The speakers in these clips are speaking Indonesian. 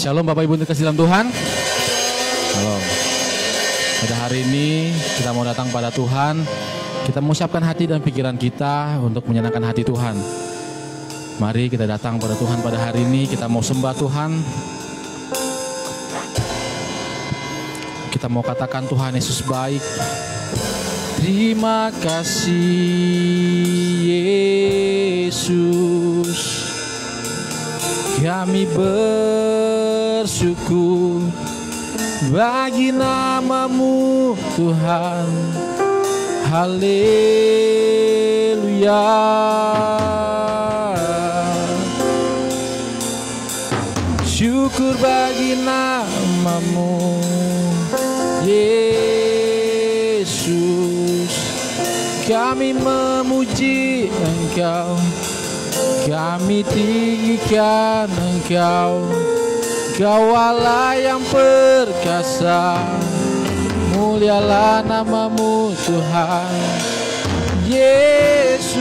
Shalom Bapak Ibu terkasih dalam Tuhan. Shalom. Pada hari ini kita mau datang pada Tuhan. Kita mau siapkan hati dan pikiran kita untuk menyenangkan hati Tuhan. Mari kita datang pada Tuhan pada hari ini. Kita mau sembah Tuhan. Kita mau katakan Tuhan Yesus baik. Terima kasih Yesus. Kami bersyukur bagi nama-Mu Tuhan. Haleluya. Syukur bagi nama-Mu Yesus. Kami memuji Engkau, kami tinggikan Engkau. Kau Allah yang perkasa, mulialah nama-Mu Tuhan Yesus.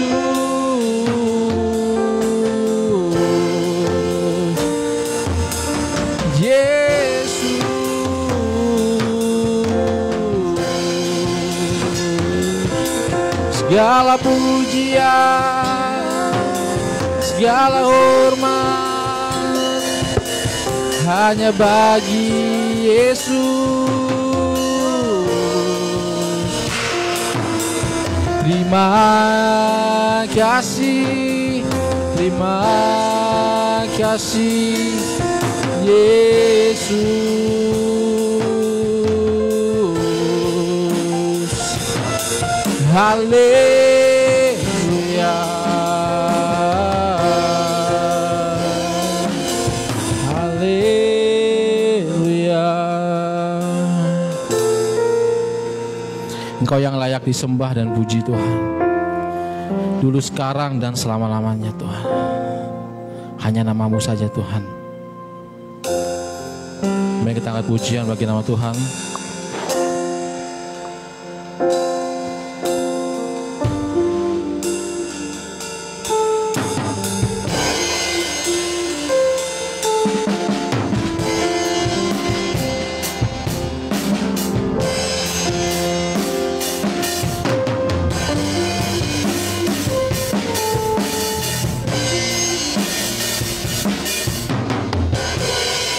Yesus. Segala pujian, segala hormat hanya bagi Yesus. Terima kasih Yesus. Haleluya. Engkau yang layak disembah dan puji Tuhan, dulu, sekarang, dan selama-lamanya Tuhan. Hanya nama-Mu saja Tuhan. Mari kita angkat pujian bagi nama Tuhan.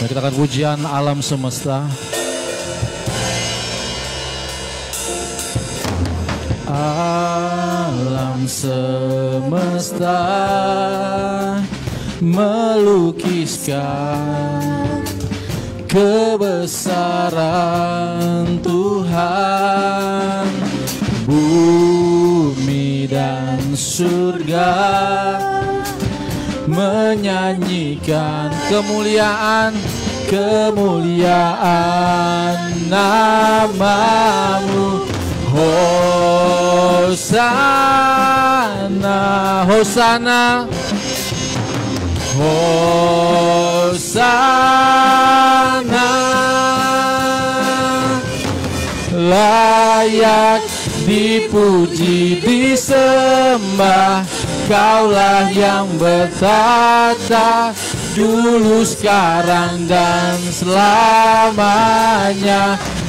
Kita akan pujian alam semesta. Alam semesta melukiskan kebesaran Tuhan. Bumi dan surga menyanyikan kemuliaan nama-Mu. Hosana, Hosana, Hosana. Layak dipuji, disembah, Kaulah yang bertata, dulu, sekarang, dan selamanya.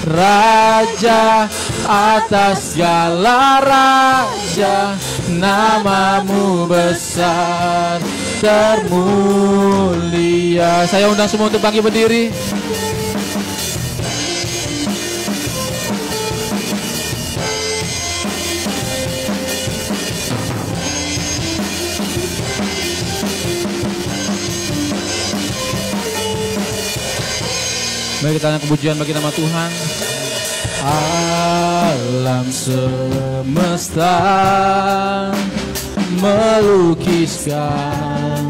Raja atas segala raja, nama-Mu besar termulia. Saya undang semua untuk bangkit berdiri. Mari kita angkat pujian bagi nama Tuhan. Alam semesta melukiskan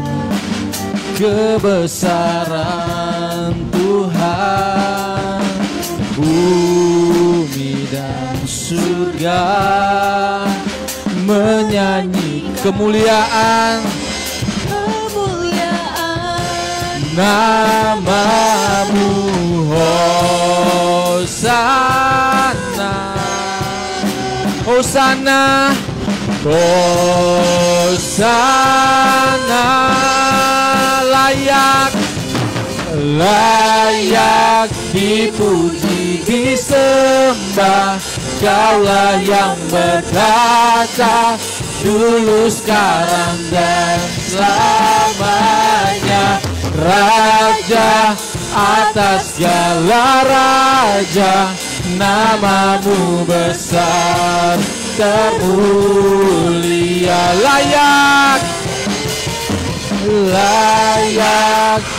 kebesaran Tuhan. Bumi dan surga menyanyi kemuliaan nama-Mu. Hosana, Hosana, Hosana. Layak layak dipuji disembah. Kaulah yang berkata dulu, sekarang, dan selamanya. Raja atas segala raja, namamu besar termulia. Layak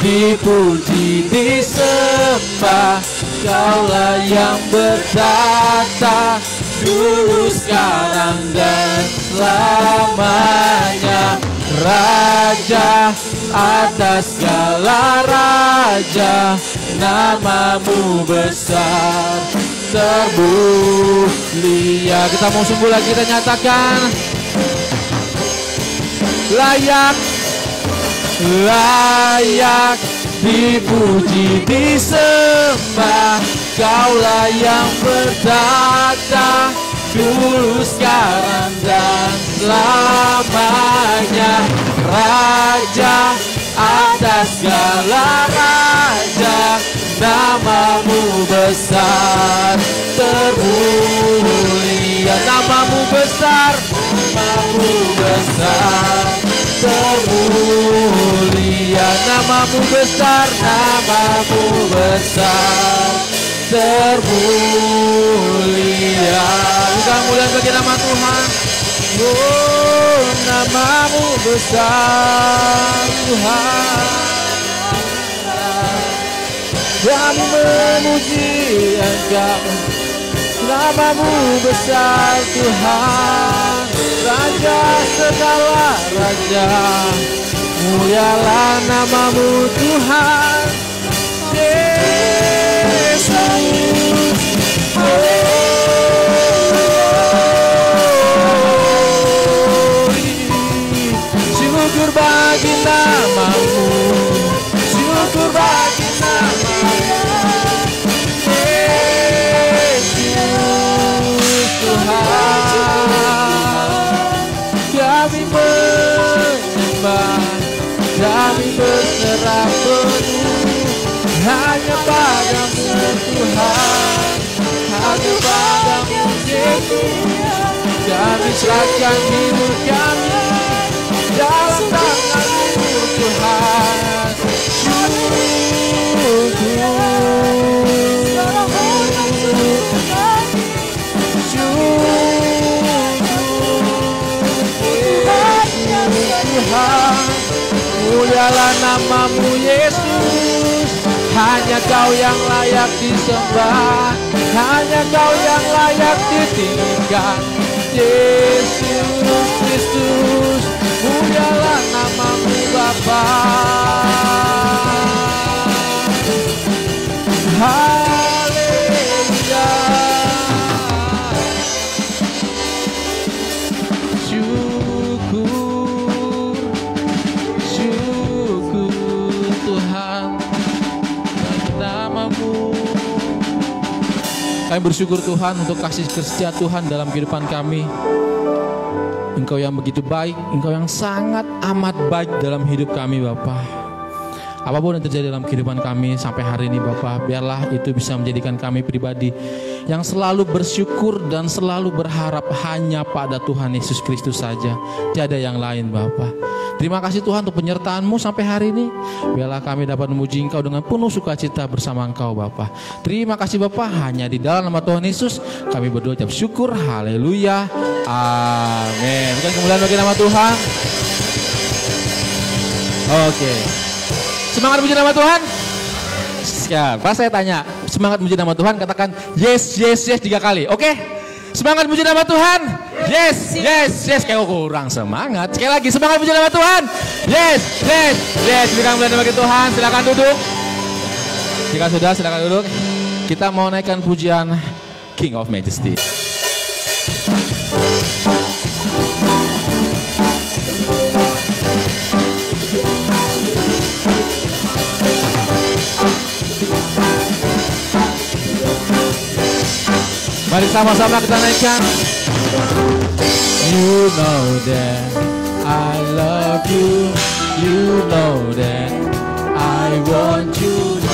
dipuji disembah. Kaulah yang bertata dulu, sekarang, dan selamanya. Raja atas segala raja, namamu besar termulia. Kita mau sungguh lagi, kita nyatakan layak dipuji disembah. Kaulah yang bertata dulu, sekarang, dan selamanya. Raja atas segala raja, namamu besar termulia. Namamu besar termulia. Namamu besar termulia. Bukan mulia bagi nama Tuhan. Oh, namamu besar Tuhan. Kami memuji Engkau. Namamu besar Tuhan, Raja segala raja. Mulialah namamu Tuhan Yesus. Syukur bagi namamu, syukur bagi namamu Yesus Tuhan. Kami menyembah, kami berserah penuh hanya padamu Tuhan, hanya padamu Yesus. Kami serahkan hidup kami dalam tangan-Mu Tuhan. Syukur, Tuhan, mulialah namamu Yesus. Hanya Kau yang layak disembah, hanya Kau yang layak ditinggikan. Yesus Kristus, mulialah namamu Bapa. Haleluya. Syukur Tuhan bagi namamu. Kami bersyukur Tuhan untuk kasih setia Tuhan dalam kehidupan kami. Engkau yang begitu baik, Engkau yang sangat amat baik dalam hidup kami Bapa. Apapun yang terjadi dalam kehidupan kami sampai hari ini Bapa, biarlah itu bisa menjadikan kami pribadi yang selalu bersyukur dan selalu berharap hanya pada Tuhan Yesus Kristus saja. Tiada yang lain Bapa. Terima kasih Tuhan untuk penyertaan-Mu sampai hari ini. Biarlah kami dapat memuji Engkau dengan penuh sukacita bersama Engkau Bapa. Terima kasih Bapa, hanya di dalam nama Tuhan Yesus kami berdoa ucap syukur. Haleluya. Amin. Bukan kemuliaan bagi nama Tuhan. Oke. Semangat puji nama Tuhan. Siap. Pas saya tanya, semangat puji nama Tuhan, katakan yes, yes, yes 3 kali. Oke? Semangat puji nama Tuhan. Yes, yes, yes. Kayak kurang semangat. Sekali lagi, semangat puji nama Tuhan. Yes, yes, yes. Berikan kemuliaan bagi Tuhan. Silakan duduk. Jika sudah, silakan duduk. Kita mau naikkan pujian King of Majesty. Mari sama-sama kita naikkan. You know that I love you. You know that I want you.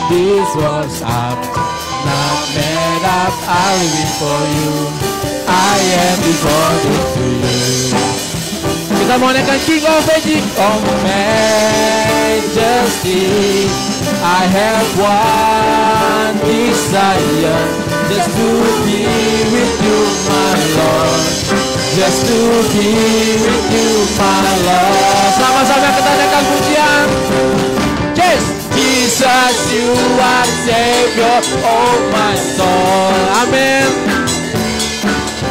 This was up, not made up. I'll live for you. I am devoted to you. Kita mau naikkan King of Majesty. I have one desire, just to be with you, my Lord. Just to be with you, my Lord. Sama-sama kita naikkan pujian. Yes, Jesus, you are Savior of my soul. Amen.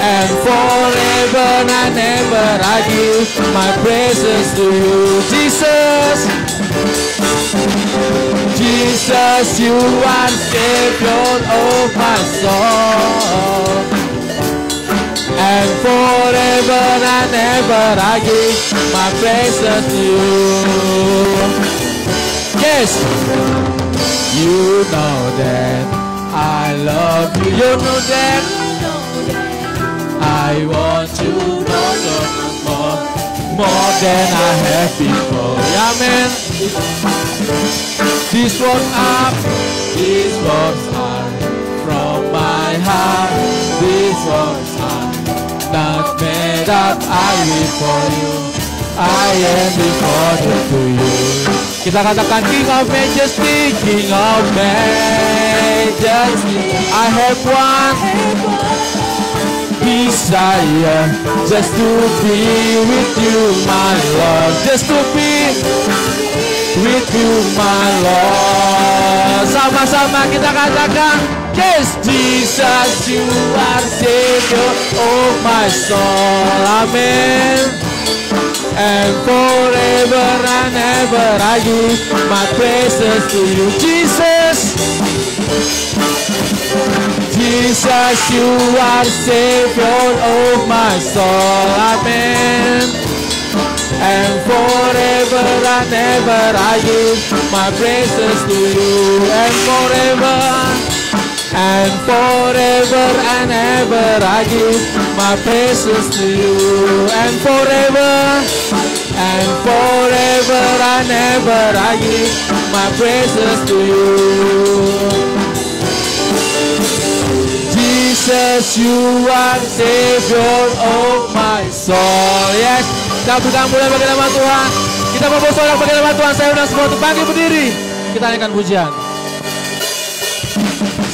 And forever and ever I give my praises to you, Jesus. Jesus, you are Savior of my soul. And forever and ever I give my praises to you. Yes, you know that I love you. You know that I want to know so much more than I have before. Amen. This was up from my heart. This was up, not made up. I live for you. I am devoted to you. Kita katakan King of Majesty, King of Majesty. I have one desire, just to be with you, my Lord. Just to be with you, my Lord. Sama-sama kita katakan, yes, Jesus, you are Savior of my soul. Amen. And forever and ever I give my praises to you, Jesus. Jesus, you are Savior of my soul. Amen. And forever and ever I give my praises to you. And forever and ever I give my praises to you. And forever and ever I give my praises to you. Jesus, you are Savior of my soul. Yes, kita berikan mulai bagi nama Tuhan. Kita mau bersorak bagi nama Tuhan. Saya undang semua untuk bangkit berdiri. Kita naikkan pujian.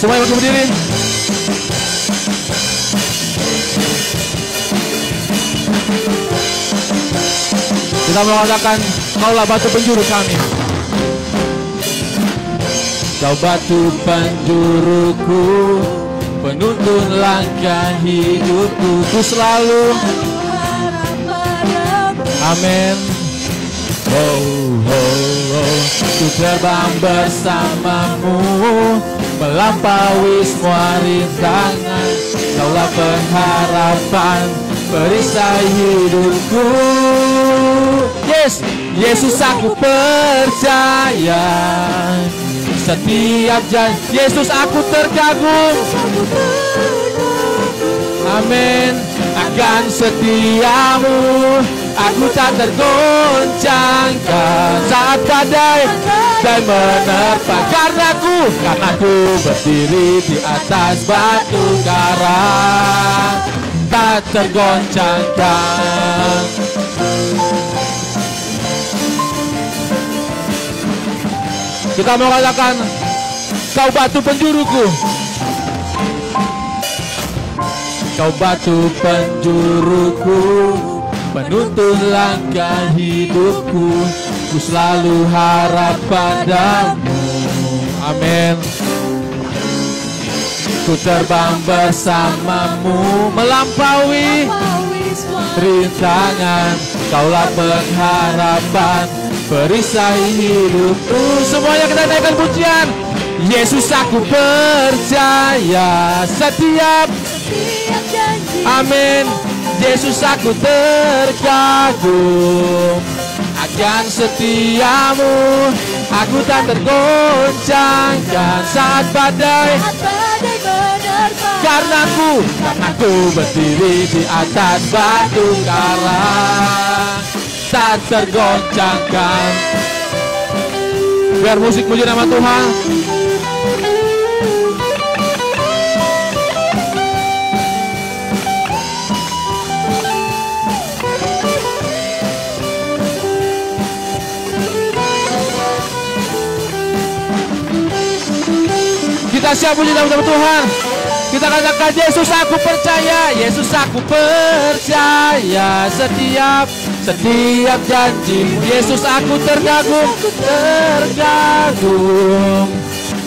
Semuanya bangkit berdiri. Kita mengatakan, Kaulah batu penjuru kami. Kau batu penjuruku, penuntun langkah hidupku. Ku selalu amin. Oh, oh, oh. Ku terbang bersamamu, melampaui semua rintangan. Kaulah pengharapan, perisai hidupku. Yes, Yesus aku percaya. Setiap janji Yesus aku terkagum. Amin. Akan setiamu aku tak tergoncangkan saat badai menerpa. Karena ku berdiri di atas batu karang, tak tergoncangkan. Kita mau katakan, kau batu penjuruku. Kau batu penjuruku, penuntun langkah hidupku. Ku selalu harap padamu. Amin. Ku terbang bersamamu, melampaui rintangan. Kaulah pengharapan, perisai hidupku. Semuanya kita naikkan pujian. Yesus aku percaya setiap janji. Amin. Yesus aku terkagum akan setiamu. Aku tak tergoncangkan saat badai menerpa. Karena ku berdiri di atas batu karang, tak tergoncangkan. Biar musik puji nama Tuhan. siap puji nama Tuhan. Kita katakan, Yesus aku percaya, Yesus aku percaya setiap janjimu. Yesus aku terkagum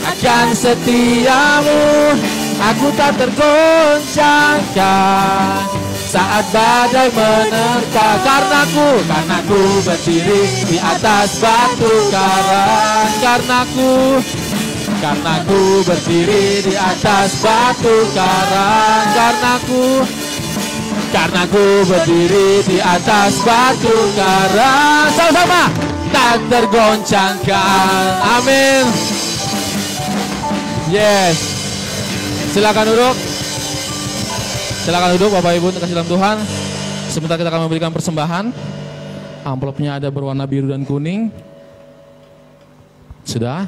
akan setiamu. Aku tak tergoncangkan saat badai menerpa, karena ku berdiri di atas batu karang, karena ku berdiri di atas batu karang, karena ku berdiri di atas batu karang. Sama-sama, tak tergoncangkan. Amin. Yes. Silakan duduk. Silakan duduk Bapak Ibu, kasih dalam Tuhan. Sebentar kita akan memberikan persembahan. Amplopnya ada berwarna biru dan kuning. Sudah?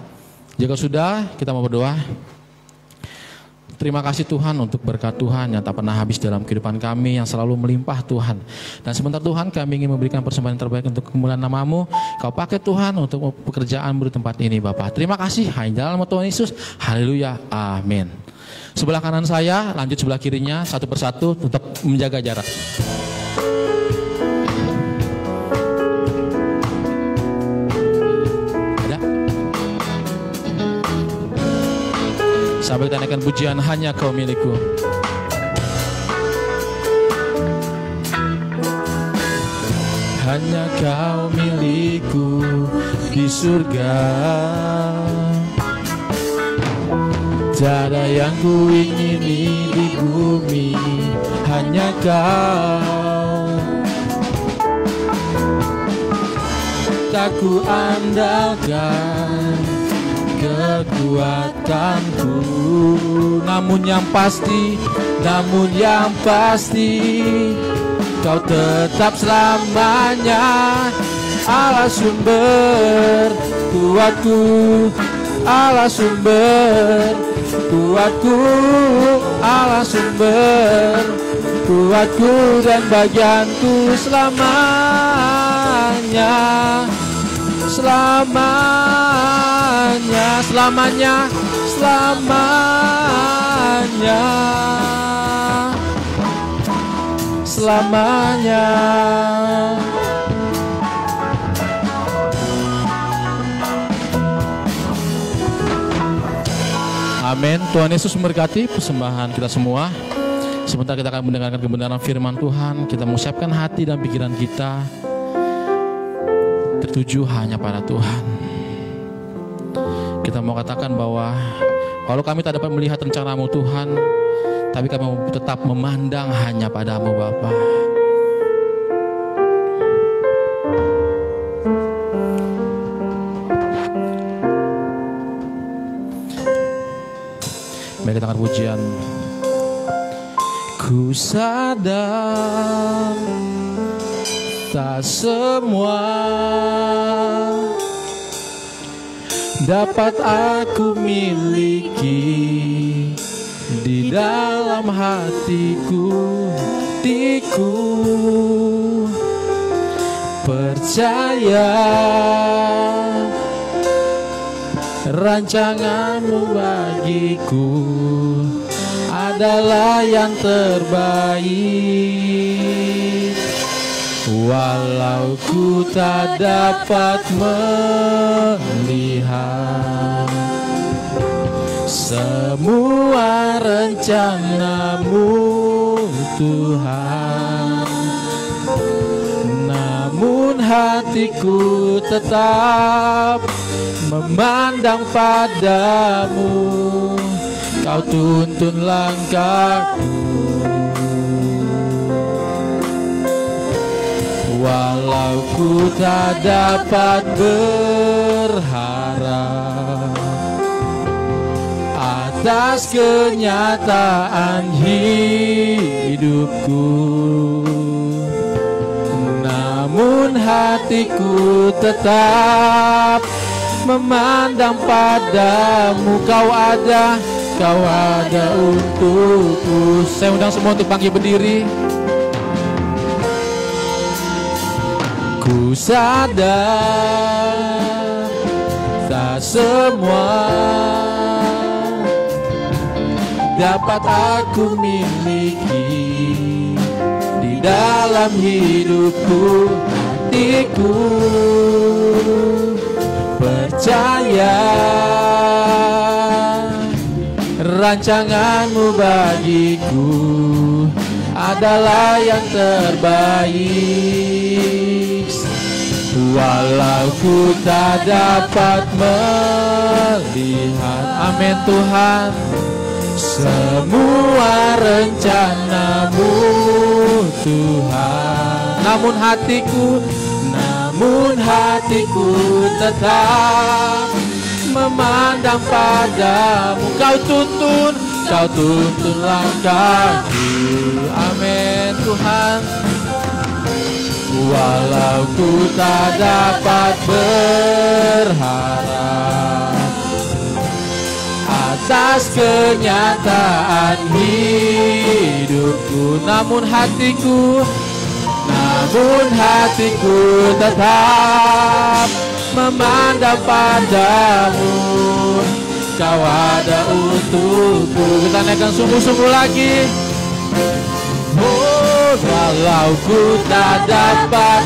Jika sudah, kita mau berdoa. Terima kasih Tuhan untuk berkat Tuhan yang tak pernah habis dalam kehidupan kami, yang selalu melimpah Tuhan. Dan sebentar Tuhan, kami ingin memberikan persembahan yang terbaik untuk kemuliaan nama-Mu. Kau pakai Tuhan untuk pekerjaan-Mu di tempat ini Bapak. Terima kasih, hanya dalam Tuhan Yesus. Haleluya, amin. Sebelah kanan saya, lanjut sebelah kirinya, satu persatu untuk menjaga jarak. Ada? Sambil kita naikkan pujian, hanya Kau milikku. Hanya Kau milikku di surga. Tiada yang ku ingini di bumi, hanya Kau. Tak ku andalkan kekuatanku, namun yang pasti Kau tetap selamanya Allah sumber kuatku, Allah sumber kuatku, Allah sumber kuatku dan bagianku selamanya, selamanya, selamanya, selamanya, selamanya. Amin. Tuhan Yesus memberkati persembahan kita semua. Sebentar kita akan mendengarkan kebenaran firman Tuhan. Kita mengucapkan hati dan pikiran kita tertuju hanya pada Tuhan. Kita mau katakan bahwa kalau kami tak dapat melihat rencana-Mu Tuhan, tapi kami tetap memandang hanya pada-Mu Bapa. Mari kita angkat pujian. Ku sadar tak semua dapat aku miliki di dalam hatiku. Percaya rancangan-Mu bagiku adalah yang terbaik. Walau ku tak dapat melihat semua rencana-Mu Tuhan, namun hatiku tetap memandang padamu. Kau tuntun langkahku, walau ku tak dapat berharap atas kenyataan hidupku, namun hatiku tetap memandang padamu. Kau ada untukku. Saya undang semua untuk bangkit berdiri. Ku sadar tak semua dapat aku miliki di dalam hidupku. Hatiku percaya rancanganmu bagiku adalah yang terbaik. Walau ku tak dapat melihat, amin Tuhan, semua rencanamu Tuhan. Namun hatiku tetap memandang padamu. Kau tuntun langkahku, amin Tuhan. Walau ku tak dapat berharap atas kenyataan hidupku, namun hatiku tetap memandang padamu. Kau ada untukku. Kita naikkan sungguh-sungguh lagi. Walau ku tak dapat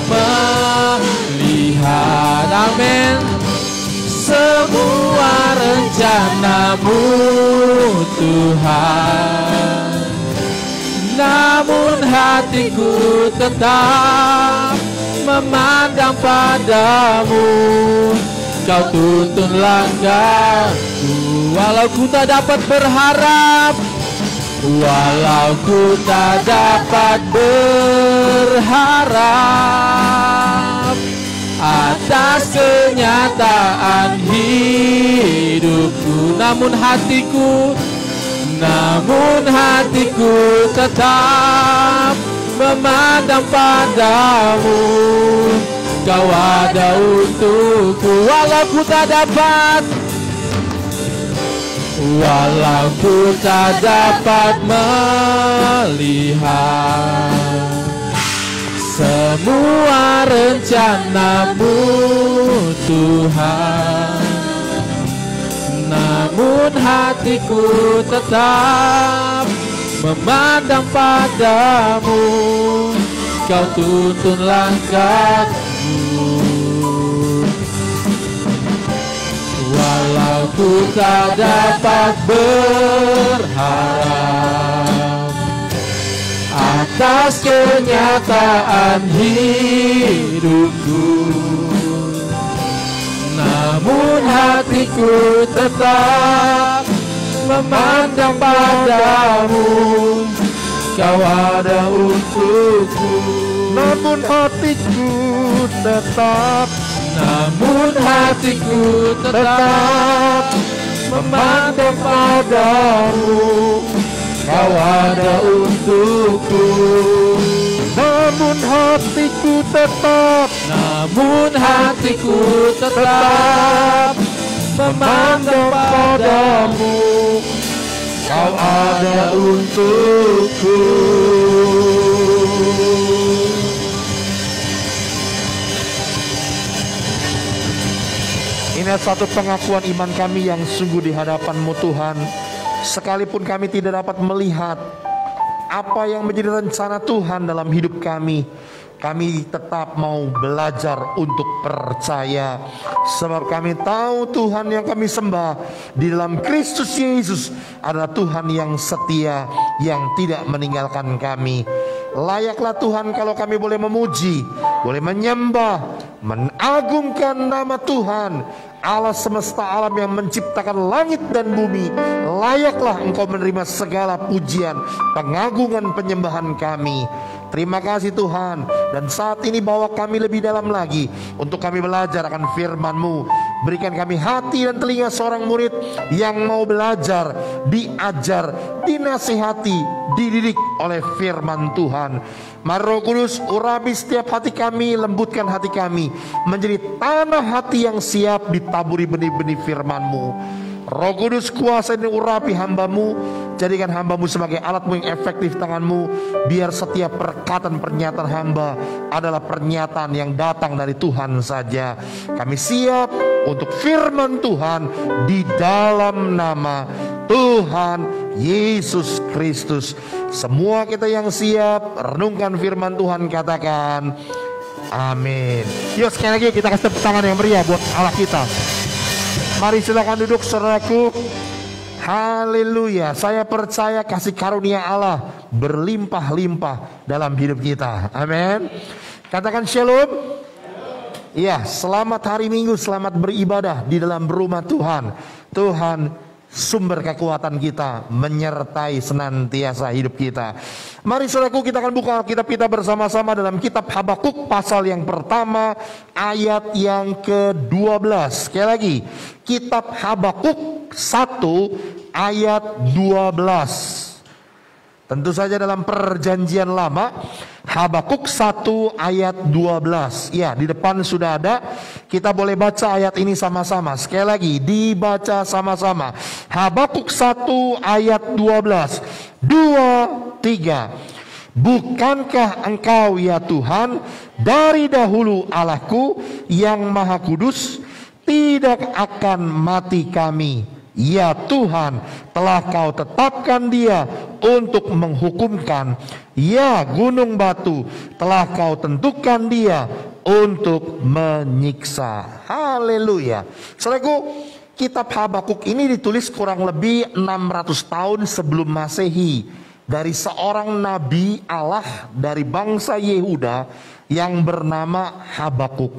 melihat, amin, semua rencanamu Tuhan, namun hatiku tetap memandang padamu. Kau tuntun langkahku. Walau ku tak dapat berharap, walau ku tak dapat berharap atas kenyataan hidupku, namun hatiku tetap memandang padamu. Kau ada untukku. Walau ku tak dapat melihat semua rencanamu Tuhan, namun hatiku tetap memandang padamu. Kau tuntun langkahku. Walau ku tak dapat berharap atas kenyataan hidupku, namun hatiku tetap memandang padamu. Kau ada untukku. Namun hatiku tetap memandang padamu. Kau ada untukku. Namun hatiku tetap memandang padamu. Kau ada untukku. Ini satu pengakuan iman kami yang sungguh di hadapan-Mu Tuhan. Sekalipun kami tidak dapat melihat apa yang menjadi rencana Tuhan dalam hidup kami, kami tetap mau belajar untuk percaya. Sebab kami tahu Tuhan yang kami sembah di dalam Kristus Yesus adalah Tuhan yang setia, yang tidak meninggalkan kami. Layaklah Tuhan kalau kami boleh memuji, boleh menyembah, mengagungkan nama Tuhan, Allah semesta alam yang menciptakan langit dan bumi. Layaklah Engkau menerima segala pujian, pengagungan, penyembahan kami. Terima kasih Tuhan. Dan saat ini bawa kami lebih dalam lagi untuk kami belajar akan firman-Mu. Berikan kami hati dan telinga seorang murid yang mau belajar, diajar, dinasihati, dididik oleh firman Tuhan. Mari Roh Kudus urapi setiap hati kami, lembutkan hati kami menjadi tanah hati yang siap ditaburi benih-benih firman-Mu. Roh Kudus kuasa dan urapi hamba-Mu, jadikan hamba-Mu sebagai alat-Mu yang efektif tangan-Mu. Biar setiap perkataan pernyataan hamba adalah pernyataan yang datang dari Tuhan saja. Kami siap untuk firman Tuhan di dalam nama Tuhan Yesus Kristus. Semua kita yang siap renungkan firman Tuhan katakan amin. Yuk sekali lagi kita kasih tepuk tangan yang meriah buat Allah kita. Mari silakan duduk saudaraku. Haleluya. Saya percaya kasih karunia Allah berlimpah-limpah dalam hidup kita. Amin. Katakan shalom. Ya, selamat hari Minggu, selamat beribadah di dalam rumah Tuhan. Tuhan sumber kekuatan kita, menyertai senantiasa hidup kita. Mari saudaraku, kita akan buka Alkitab kita bersama-sama dalam kitab Habakuk pasal yang pertama ayat yang ke-12. Sekali lagi, kitab Habakuk 1 ayat 12. Tentu saja dalam perjanjian lama, Habakuk 1 ayat 12. Ya, di depan sudah ada. Kita boleh baca ayat ini sama-sama. Sekali lagi, dibaca sama-sama. Habakuk 1 ayat 12. 2, 3. Bukankah engkau ya Tuhan dari dahulu Allahku yang maha kudus, tidak akan mati kami. Ya Tuhan, telah kau tetapkan dia untuk menghukumkan. Ya gunung batu, telah kau tentukan dia untuk menyiksa. Haleluya. Saudaraku, kitab Habakuk ini ditulis kurang lebih 600 tahun sebelum Masehi, dari seorang nabi Allah dari bangsa Yehuda yang bernama Habakuk.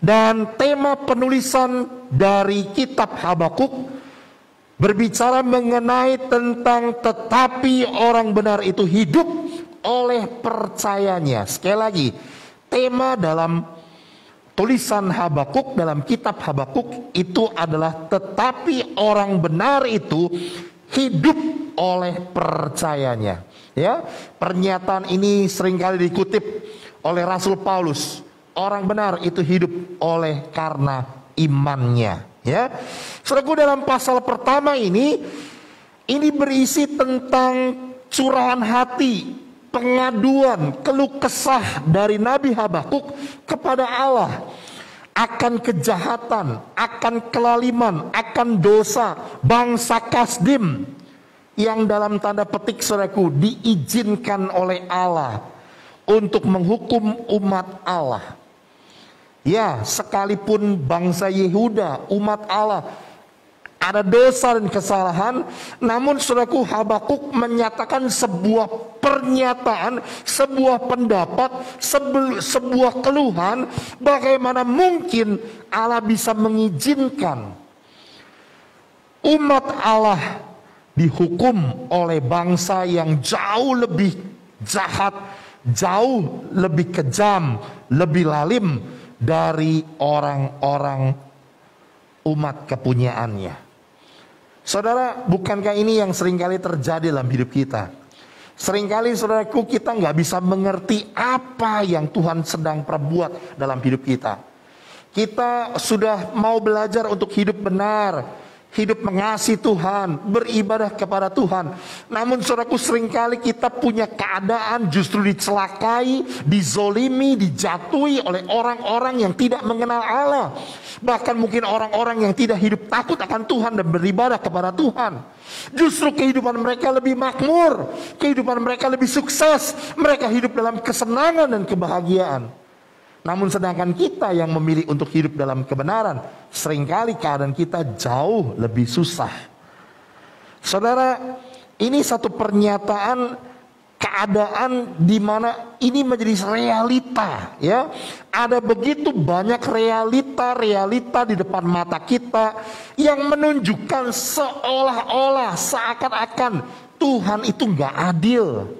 Dan tema penulisan dari kitab Habakuk berbicara mengenai tentang tetapi orang benar itu hidup oleh percayanya. Sekali lagi, tema dalam tulisan Habakuk, dalam kitab Habakuk itu adalah tetapi orang benar itu hidup oleh percayanya. Ya, pernyataan ini seringkali dikutip oleh Rasul Paulus. Orang benar itu hidup oleh karena imannya. Ya, saudaraku, dalam pasal pertama ini berisi tentang curahan hati, pengaduan, keluh kesah dari Nabi Habakuk kepada Allah akan kejahatan, akan kelaliman, akan dosa bangsa Kasdim yang dalam tanda petik saudaraku diizinkan oleh Allah untuk menghukum umat Allah. Ya, sekalipun bangsa Yehuda, umat Allah, ada dosa dan kesalahan, namun saudaraku, Habakuk menyatakan sebuah pernyataan, sebuah pendapat, sebuah keluhan, bagaimana mungkin Allah bisa mengizinkan umat Allah dihukum oleh bangsa yang jauh lebih jahat, jauh lebih kejam, lebih lalim dari orang-orang umat kepunyaannya. Saudara, bukankah ini yang seringkali terjadi dalam hidup kita? Seringkali saudaraku, kita nggak bisa mengerti apa yang Tuhan sedang perbuat dalam hidup kita. Kita sudah mau belajar untuk hidup benar, hidup mengasihi Tuhan, beribadah kepada Tuhan. Namun saudaraku, seringkali kita punya keadaan justru dicelakai, dizolimi, dijatuhi oleh orang-orang yang tidak mengenal Allah. Bahkan mungkin orang-orang yang tidak hidup takut akan Tuhan dan beribadah kepada Tuhan. Justru kehidupan mereka lebih makmur, kehidupan mereka lebih sukses, mereka hidup dalam kesenangan dan kebahagiaan. Namun sedangkan kita yang memilih untuk hidup dalam kebenaran, seringkali keadaan kita jauh lebih susah. Saudara, ini satu pernyataan keadaan di mana ini menjadi realita, ya. Ada begitu banyak realita di depan mata kita yang menunjukkan seolah-olah, seakan-akan Tuhan itu nggak adil.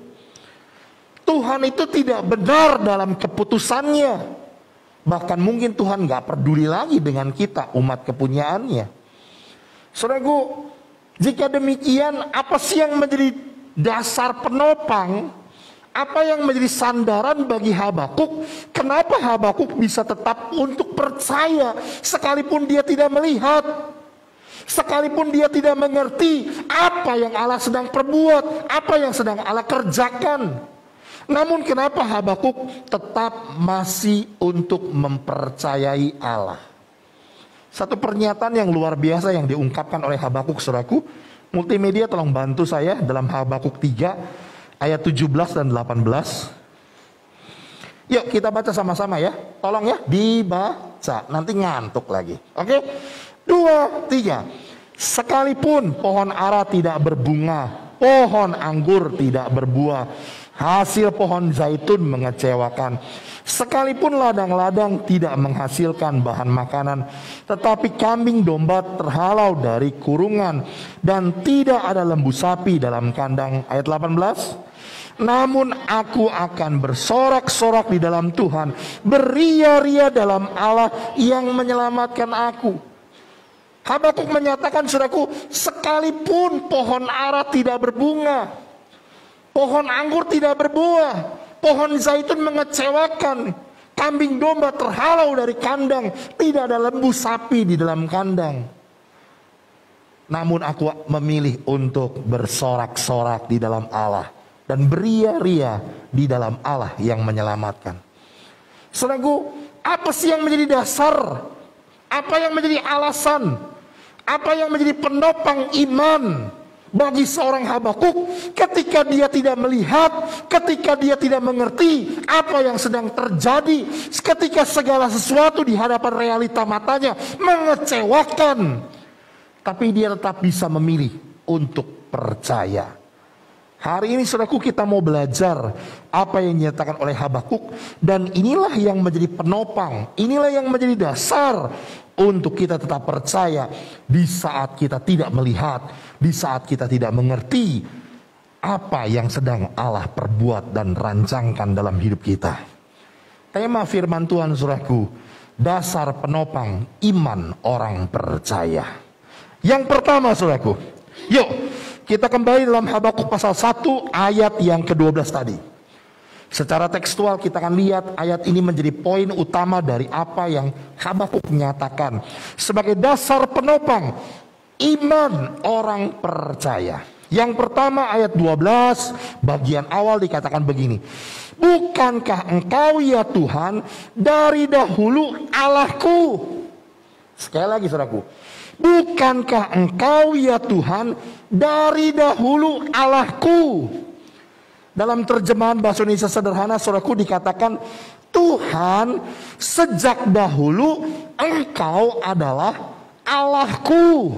Tuhan itu tidak benar dalam keputusannya. Bahkan mungkin Tuhan gak peduli lagi dengan kita, umat kepunyaannya. Saudaraku, jika demikian, apa sih yang menjadi dasar penopang? Apa yang menjadi sandaran bagi Habakuk? Kenapa Habakuk bisa tetap untuk percaya sekalipun dia tidak melihat? Sekalipun dia tidak mengerti apa yang Allah sedang perbuat, apa yang sedang Allah kerjakan. Namun kenapa Habakuk tetap masih untuk mempercayai Allah? Satu pernyataan yang luar biasa yang diungkapkan oleh Habakuk, saudaraku, Multimedia tolong bantu saya dalam Habakuk 3 ayat 17 dan 18. Yuk kita baca sama-sama ya. Tolong ya dibaca, nanti ngantuk lagi. Oke, 2, 3. Sekalipun pohon ara tidak berbunga, pohon anggur tidak berbuah, hasil pohon zaitun mengecewakan, sekalipun ladang-ladang tidak menghasilkan bahan makanan, tetapi kambing domba terhalau dari kurungan, dan tidak ada lembu sapi dalam kandang. Ayat 18. Namun aku akan bersorak-sorak di dalam Tuhan, beria-ria dalam Allah yang menyelamatkan aku. Habakuk menyatakan, saudaraku, sekalipun pohon ara tidak berbunga, pohon anggur tidak berbuah, pohon zaitun mengecewakan, kambing domba terhalau dari kandang, tidak ada lembu sapi di dalam kandang, namun aku memilih untuk bersorak-sorak di dalam Allah dan beria-ria di dalam Allah yang menyelamatkan. Saudaraku, apa sih yang menjadi dasar? Apa yang menjadi alasan? Apa yang menjadi penopang iman bagi seorang Habakuk ketika dia tidak melihat, ketika dia tidak mengerti apa yang sedang terjadi, ketika segala sesuatu di hadapan realita matanya mengecewakan, tapi dia tetap bisa memilih untuk percaya. Hari ini saudaraku, kita mau belajar apa yang dinyatakan oleh Habakuk, dan inilah yang menjadi penopang, inilah yang menjadi dasar untuk kita tetap percaya di saat kita tidak melihat, di saat kita tidak mengerti apa yang sedang Allah perbuat dan rancangkan dalam hidup kita. Tema firman Tuhan, saudaraku, dasar penopang iman orang percaya. Yang pertama, saudaraku, yuk kita kembali dalam Habakuk pasal 1 ayat yang ke-12 tadi. Secara tekstual kita akan lihat ayat ini menjadi poin utama dari apa yang Habakuk nyatakan sebagai dasar penopang iman orang percaya. Yang pertama ayat 12 bagian awal dikatakan begini. Bukankah engkau ya Tuhan dari dahulu Allahku? Sekali lagi saudaraku. Bukankah engkau ya Tuhan dari dahulu Allahku? Dalam terjemahan bahasa Indonesia sederhana, saudaraku, dikatakan Tuhan sejak dahulu engkau adalah Allahku.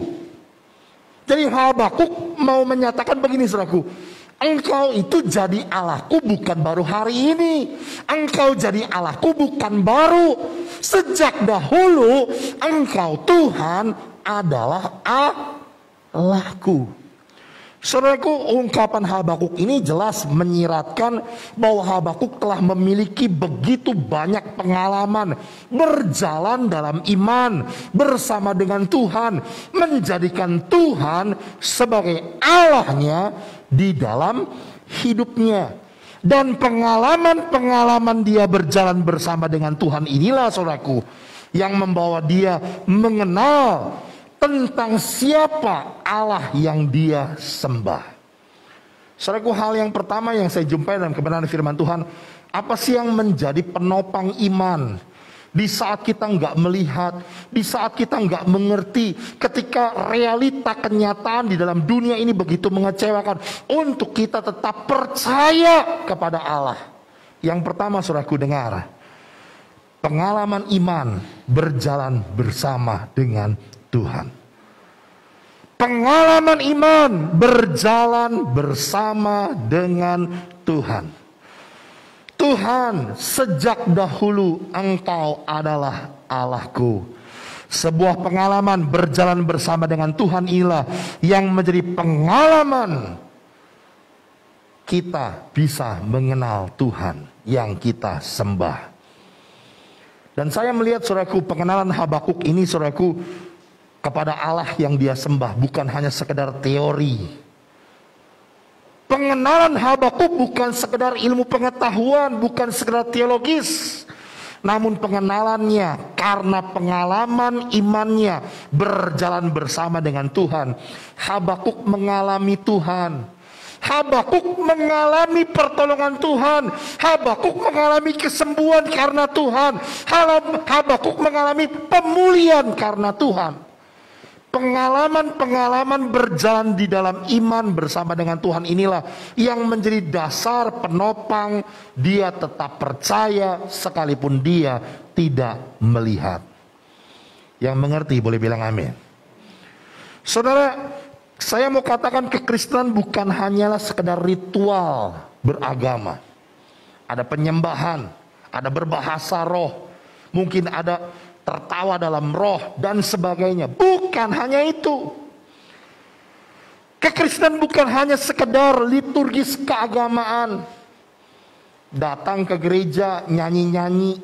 Jadi Habakuk mau menyatakan begini, saudaraku, engkau itu jadi Allahku bukan baru hari ini. Engkau jadi Allahku bukan baru. Sejak dahulu engkau Tuhan adalah Allahku. Saudaraku, ungkapan Habakuk ini jelas menyiratkan bahwa Habakuk telah memiliki begitu banyak pengalaman berjalan dalam iman bersama dengan Tuhan, menjadikan Tuhan sebagai Allahnya di dalam hidupnya. Dan pengalaman-pengalaman dia berjalan bersama dengan Tuhan inilah, saudaraku, yang membawa dia mengenal tentang siapa Allah yang dia sembah. Saudaraku, hal yang pertama yang saya jumpai dalam kebenaran firman Tuhan, apa sih yang menjadi penopang iman di saat kita nggak melihat, di saat kita nggak mengerti, ketika realita kenyataan di dalam dunia ini begitu mengecewakan, untuk kita tetap percaya kepada Allah. Yang pertama, saudaraku, dengar, pengalaman iman berjalan bersama dengan Tuhan. Pengalaman iman berjalan bersama dengan Tuhan. Tuhan, sejak dahulu engkau adalah Allahku. Sebuah pengalaman berjalan bersama dengan Tuhan inilah yang menjadi pengalaman kita bisa mengenal Tuhan yang kita sembah. Dan saya melihat, saudaraku, pengenalan Habakuk ini, saudaraku, kepada Allah yang dia sembah bukan hanya sekedar teori. Pengenalan Habakuk bukan sekedar ilmu pengetahuan, bukan sekedar teologis, namun pengenalannya karena pengalaman imannya berjalan bersama dengan Tuhan. Habakuk mengalami Tuhan. Habakuk mengalami pertolongan Tuhan. Habakuk mengalami kesembuhan karena Tuhan. Habakuk mengalami pemulihan karena Tuhan. Pengalaman-pengalaman berjalan di dalam iman bersama dengan Tuhan inilah yang menjadi dasar penopang dia tetap percaya sekalipun dia tidak melihat. Yang mengerti boleh bilang amin. Saudara, saya mau katakan kekristenan bukan hanyalah sekedar ritual beragama. Ada penyembahan, ada berbahasa roh, mungkin ada tertawa dalam roh dan sebagainya. Bukan hanya itu. Kekristenan bukan hanya sekedar liturgis keagamaan. Datang ke gereja, nyanyi-nyanyi,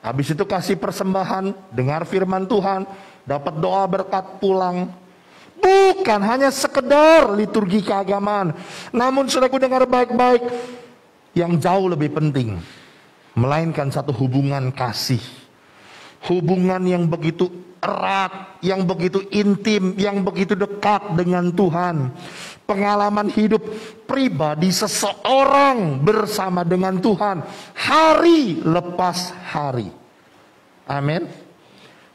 habis itu kasih persembahan, dengar firman Tuhan, dapat doa berkat pulang. Bukan hanya sekedar liturgi keagamaan. Namun saudaraku dengar baik-baik, yang jauh lebih penting, melainkan satu hubungan kasih. Hubungan yang begitu erat, yang begitu intim, yang begitu dekat dengan Tuhan. Pengalaman hidup pribadi seseorang bersama dengan Tuhan hari lepas hari. Amin.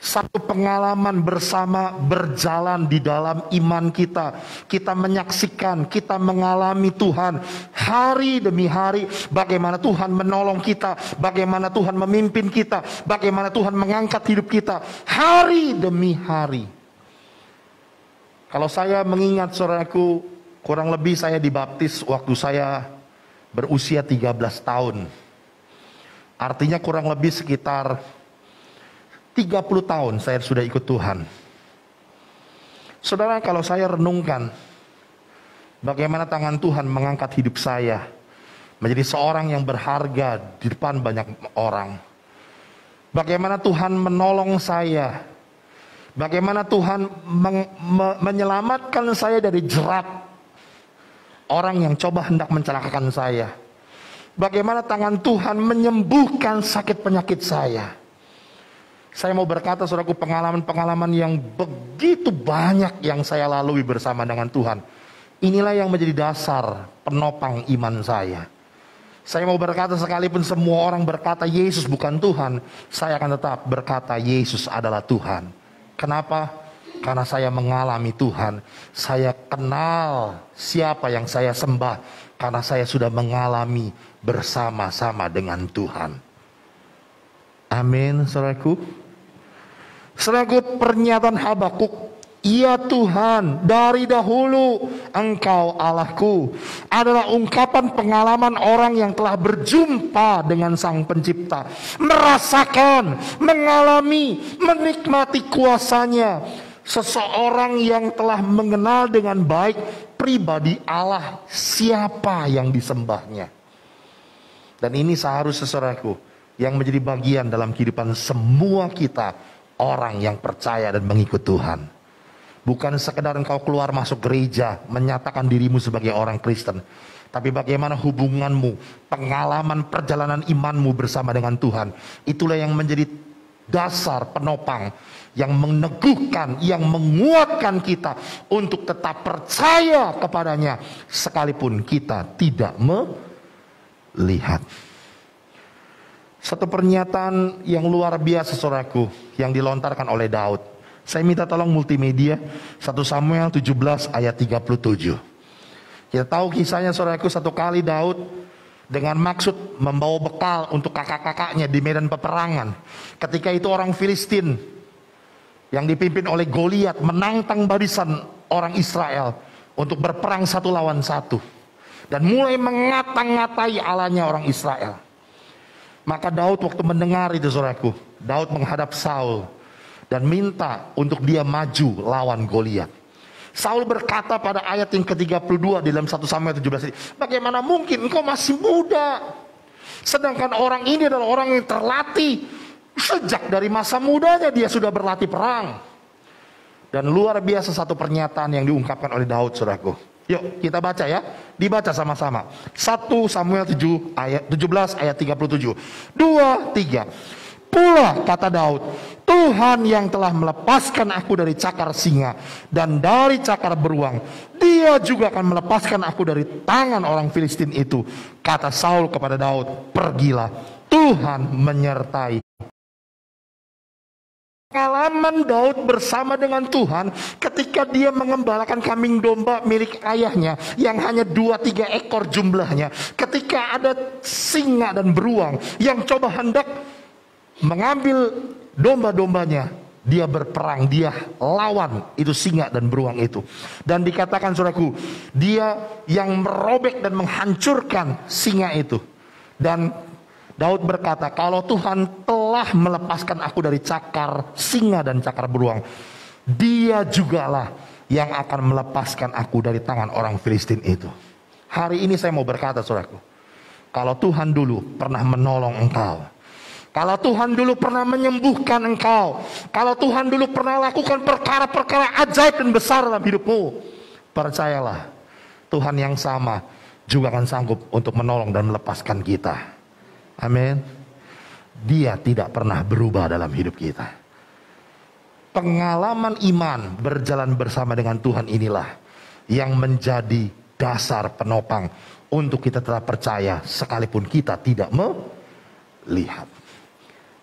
Satu pengalaman bersama berjalan di dalam iman kita. Kita menyaksikan, kita mengalami Tuhan hari demi hari. Bagaimana Tuhan menolong kita, bagaimana Tuhan memimpin kita, bagaimana Tuhan mengangkat hidup kita hari demi hari. Kalau saya mengingat saudaraku, kurang lebih saya dibaptis waktu saya berusia 13 tahun. Artinya kurang lebih sekitar 30 tahun saya sudah ikut Tuhan. Saudara, kalau saya renungkan bagaimana tangan Tuhan mengangkat hidup saya menjadi seorang yang berharga di depan banyak orang. Bagaimana Tuhan menolong saya. Bagaimana Tuhan menyelamatkan saya dari jerat orang yang coba hendak mencelakakan saya. Bagaimana tangan Tuhan menyembuhkan sakit penyakit saya. Saya mau berkata saudaraku, pengalaman-pengalaman yang begitu banyak yang saya lalui bersama dengan Tuhan. Inilah yang menjadi dasar penopang iman saya. Saya mau berkata sekalipun semua orang berkata Yesus bukan Tuhan, saya akan tetap berkata Yesus adalah Tuhan. Kenapa? Karena saya mengalami Tuhan. Saya kenal siapa yang saya sembah. Karena saya sudah mengalami bersama-sama dengan Tuhan. Amin, saudaraku. Saudaraku, pernyataan Habakuk, ya Tuhan, dari dahulu Engkau Allahku, adalah ungkapan pengalaman orang yang telah berjumpa dengan Sang Pencipta, merasakan, mengalami, menikmati kuasanya. Seseorang yang telah mengenal dengan baik pribadi Allah, siapa yang disembahnya. Dan ini seharusnya saudaraku yang menjadi bagian dalam kehidupan semua kita, orang yang percaya dan mengikut Tuhan. Bukan sekedar engkau keluar masuk gereja menyatakan dirimu sebagai orang Kristen, tapi bagaimana hubunganmu, pengalaman perjalanan imanmu bersama dengan Tuhan. Itulah yang menjadi dasar penopang yang meneguhkan, yang menguatkan kita untuk tetap percaya kepadanya sekalipun kita tidak melihat. Satu pernyataan yang luar biasa saudaraku yang dilontarkan oleh Daud. Saya minta tolong multimedia 1 Samuel 17 ayat 37. Kita tahu kisahnya saudaraku, satu kali Daud dengan maksud membawa bekal untuk kakak-kakaknya di medan peperangan. Ketika itu orang Filistin yang dipimpin oleh Goliat menantang barisan orang Israel untuk berperang satu lawan satu. Dan mulai mengata-ngatai Allahnya orang Israel. Maka Daud waktu mendengar itu saudaraku, Daud menghadap Saul dan minta untuk dia maju lawan Goliat. Saul berkata pada ayat yang ke-32 di dalam 1 Samuel 17 ini, bagaimana mungkin engkau masih muda, sedangkan orang ini adalah orang yang terlatih, sejak dari masa mudanya dia sudah berlatih perang. Dan luar biasa satu pernyataan yang diungkapkan oleh Daud saudaraku. Yuk kita baca ya, dibaca sama-sama. 1 Samuel 17 ayat 37. 2, 3. Pula kata Daud, Tuhan yang telah melepaskan aku dari cakar singa dan dari cakar beruang, Dia juga akan melepaskan aku dari tangan orang Filistin itu. Kata Saul kepada Daud, pergilah, Tuhan menyertai Pengalaman Daud bersama dengan Tuhan ketika dia mengembalakan kambing domba milik ayahnya yang hanya 2-3 ekor jumlahnya. Ketika ada singa dan beruang yang coba hendak mengambil domba-dombanya, dia berperang, dia lawan itu singa dan beruang itu. Dan dikatakan saudaraku, dia yang merobek dan menghancurkan singa itu. Dan Daud berkata, kalau Tuhan telah melepaskan aku dari cakar singa dan cakar beruang, Dia jugalah yang akan melepaskan aku dari tangan orang Filistin itu. Hari ini saya mau berkata saudaraku, kalau Tuhan dulu pernah menolong engkau, kalau Tuhan dulu pernah menyembuhkan engkau, kalau Tuhan dulu pernah lakukan perkara-perkara ajaib dan besar dalam hidupmu, percayalah, Tuhan yang sama juga akan sanggup untuk menolong dan melepaskan kita. Amin. Dia tidak pernah berubah dalam hidup kita. Pengalaman iman berjalan bersama dengan Tuhan inilah yang menjadi dasar penopang untuk kita tetap percaya sekalipun kita tidak melihat.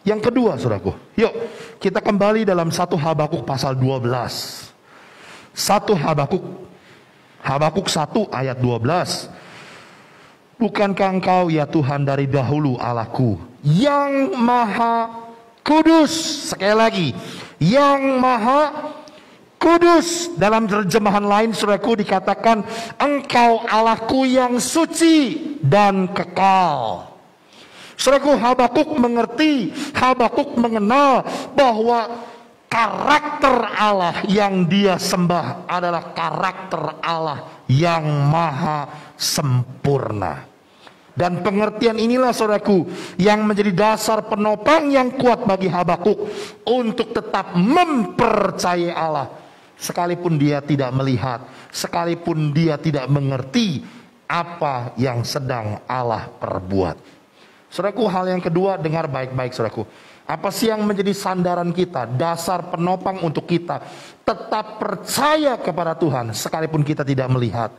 Yang kedua saudaraku, yuk kita kembali dalam 1 Habakuk pasal 12. 1 Habakuk 1 ayat 12. Bukankah engkau ya Tuhan dari dahulu Allahku yang maha kudus? Sekali lagi, yang maha kudus. Dalam terjemahan lain saudaraku dikatakan engkau Allahku yang suci dan kekal. Saudaraku, Habakuk mengerti, Habakuk mengenal bahwa karakter Allah yang dia sembah adalah karakter Allah yang maha sempurna. Dan pengertian inilah saudaraku yang menjadi dasar penopang yang kuat bagi Habakuk untuk tetap mempercayai Allah. Sekalipun dia tidak melihat, sekalipun dia tidak mengerti apa yang sedang Allah perbuat. Saudaraku, hal yang kedua, dengar baik-baik saudaraku. Apa sih yang menjadi sandaran kita, dasar penopang untuk kita tetap percaya kepada Tuhan sekalipun kita tidak melihat?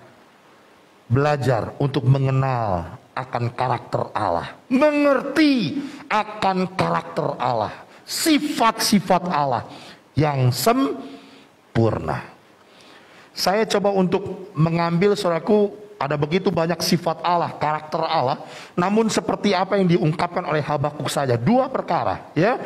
Belajar untuk mengenal akan karakter Allah, mengerti akan karakter Allah, sifat-sifat Allah yang sempurna. Saya coba untuk mengambil saudaraku, ada begitu banyak sifat Allah, karakter Allah, namun seperti apa yang diungkapkan oleh Habakuk saja, 2 perkara ya,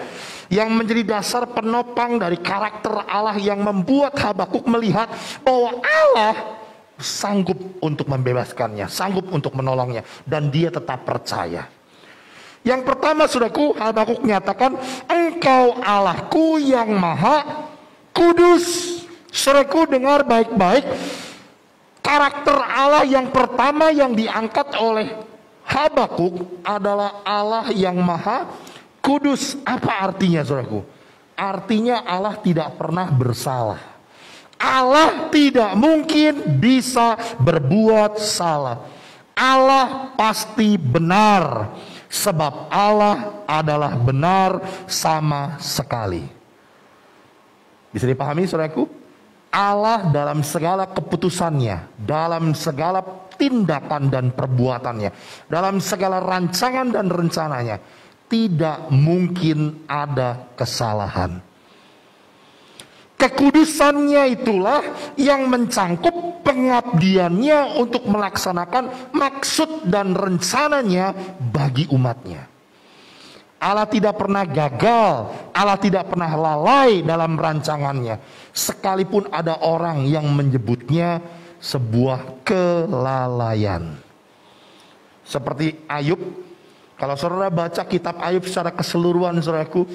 yang menjadi dasar penopang dari karakter Allah yang membuat Habakuk melihat bahwa Allah sanggup untuk membebaskannya, sanggup untuk menolongnya, dan dia tetap percaya. Yang pertama saudaraku, Habakuk menyatakan engkau Allahku yang maha kudus. Saudaraku, dengar baik-baik, karakter Allah yang pertama yang diangkat oleh Habakuk adalah Allah yang maha kudus. Apa artinya saudaraku? Artinya Allah tidak pernah bersalah. Allah tidak mungkin bisa berbuat salah. Allah pasti benar, sebab Allah adalah benar sama sekali. Bisa dipahami saudaraku? Allah dalam segala keputusannya, dalam segala tindakan dan perbuatannya, dalam segala rancangan dan rencananya, tidak mungkin ada kesalahan. Kekudusannya itulah yang mencangkup pengabdiannya untuk melaksanakan maksud dan rencananya bagi umatnya. Allah tidak pernah gagal, Allah tidak pernah lalai dalam rancangannya, sekalipun ada orang yang menyebutnya sebuah kelalaian. Seperti Ayub, kalau saudara baca kitab Ayub secara keseluruhan saudaraku,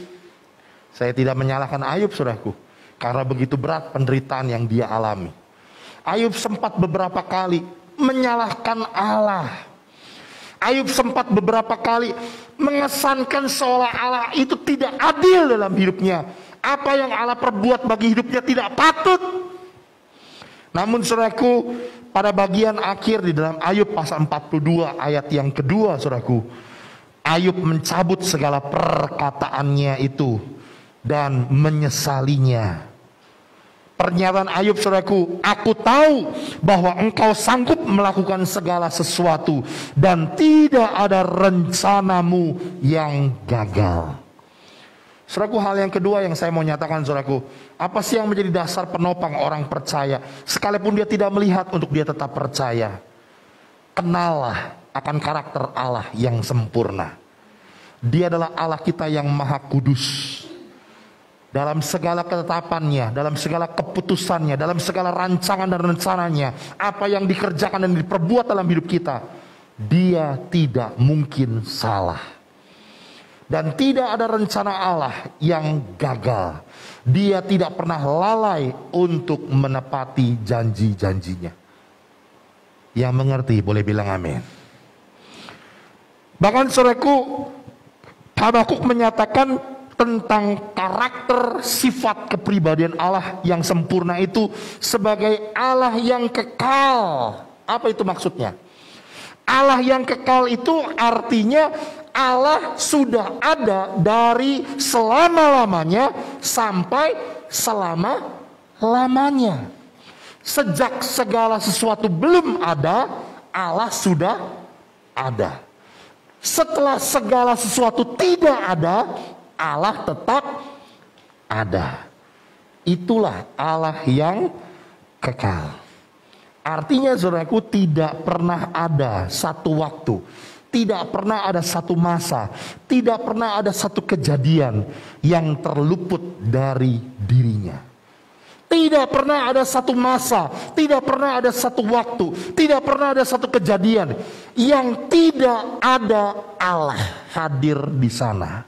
saya tidak menyalahkan Ayub saudaraku, karena begitu berat penderitaan yang dia alami. Ayub sempat beberapa kali menyalahkan Allah. Ayub sempat beberapa kali mengesankan seolah Allah itu tidak adil dalam hidupnya. Apa yang Allah perbuat bagi hidupnya tidak patut. Namun saudaraku, pada bagian akhir di dalam Ayub pasal 42 ayat yang kedua saudaraku, Ayub mencabut segala perkataannya itu dan menyesalinya. Pernyataan Ayub saudaraku, aku tahu bahwa engkau sanggup melakukan segala sesuatu dan tidak ada rencanamu yang gagal. Saudaraku, hal yang kedua yang saya mau nyatakan, saudaraku, apa sih yang menjadi dasar penopang orang percaya? Sekalipun dia tidak melihat, untuk dia tetap percaya. Kenallah akan karakter Allah yang sempurna. Dia adalah Allah kita yang maha kudus. Dalam segala ketetapannya, dalam segala keputusannya, dalam segala rancangan dan rencananya, apa yang dikerjakan dan diperbuat dalam hidup kita, dia tidak mungkin salah. Dan tidak ada rencana Allah yang gagal. Dia tidak pernah lalai untuk menepati janji-janjinya. Yang mengerti boleh bilang amin. Bahkan saudaraku, Habakuk menyatakan tentang karakter sifat kepribadian Allah yang sempurna itu sebagai Allah yang kekal. Apa itu maksudnya? Allah yang kekal itu artinya Allah sudah ada dari selama-lamanya sampai selama-lamanya. Sejak segala sesuatu belum ada, Allah sudah ada. Setelah segala sesuatu tidak ada, Allah tetap ada. Itulah Allah yang kekal. Artinya saudaraku, tidak pernah ada satu waktu, tidak pernah ada satu masa, tidak pernah ada satu kejadian yang terluput dari dirinya. Tidak pernah ada satu masa, tidak pernah ada satu waktu, tidak pernah ada satu kejadian yang tidak ada Allah hadir di sana.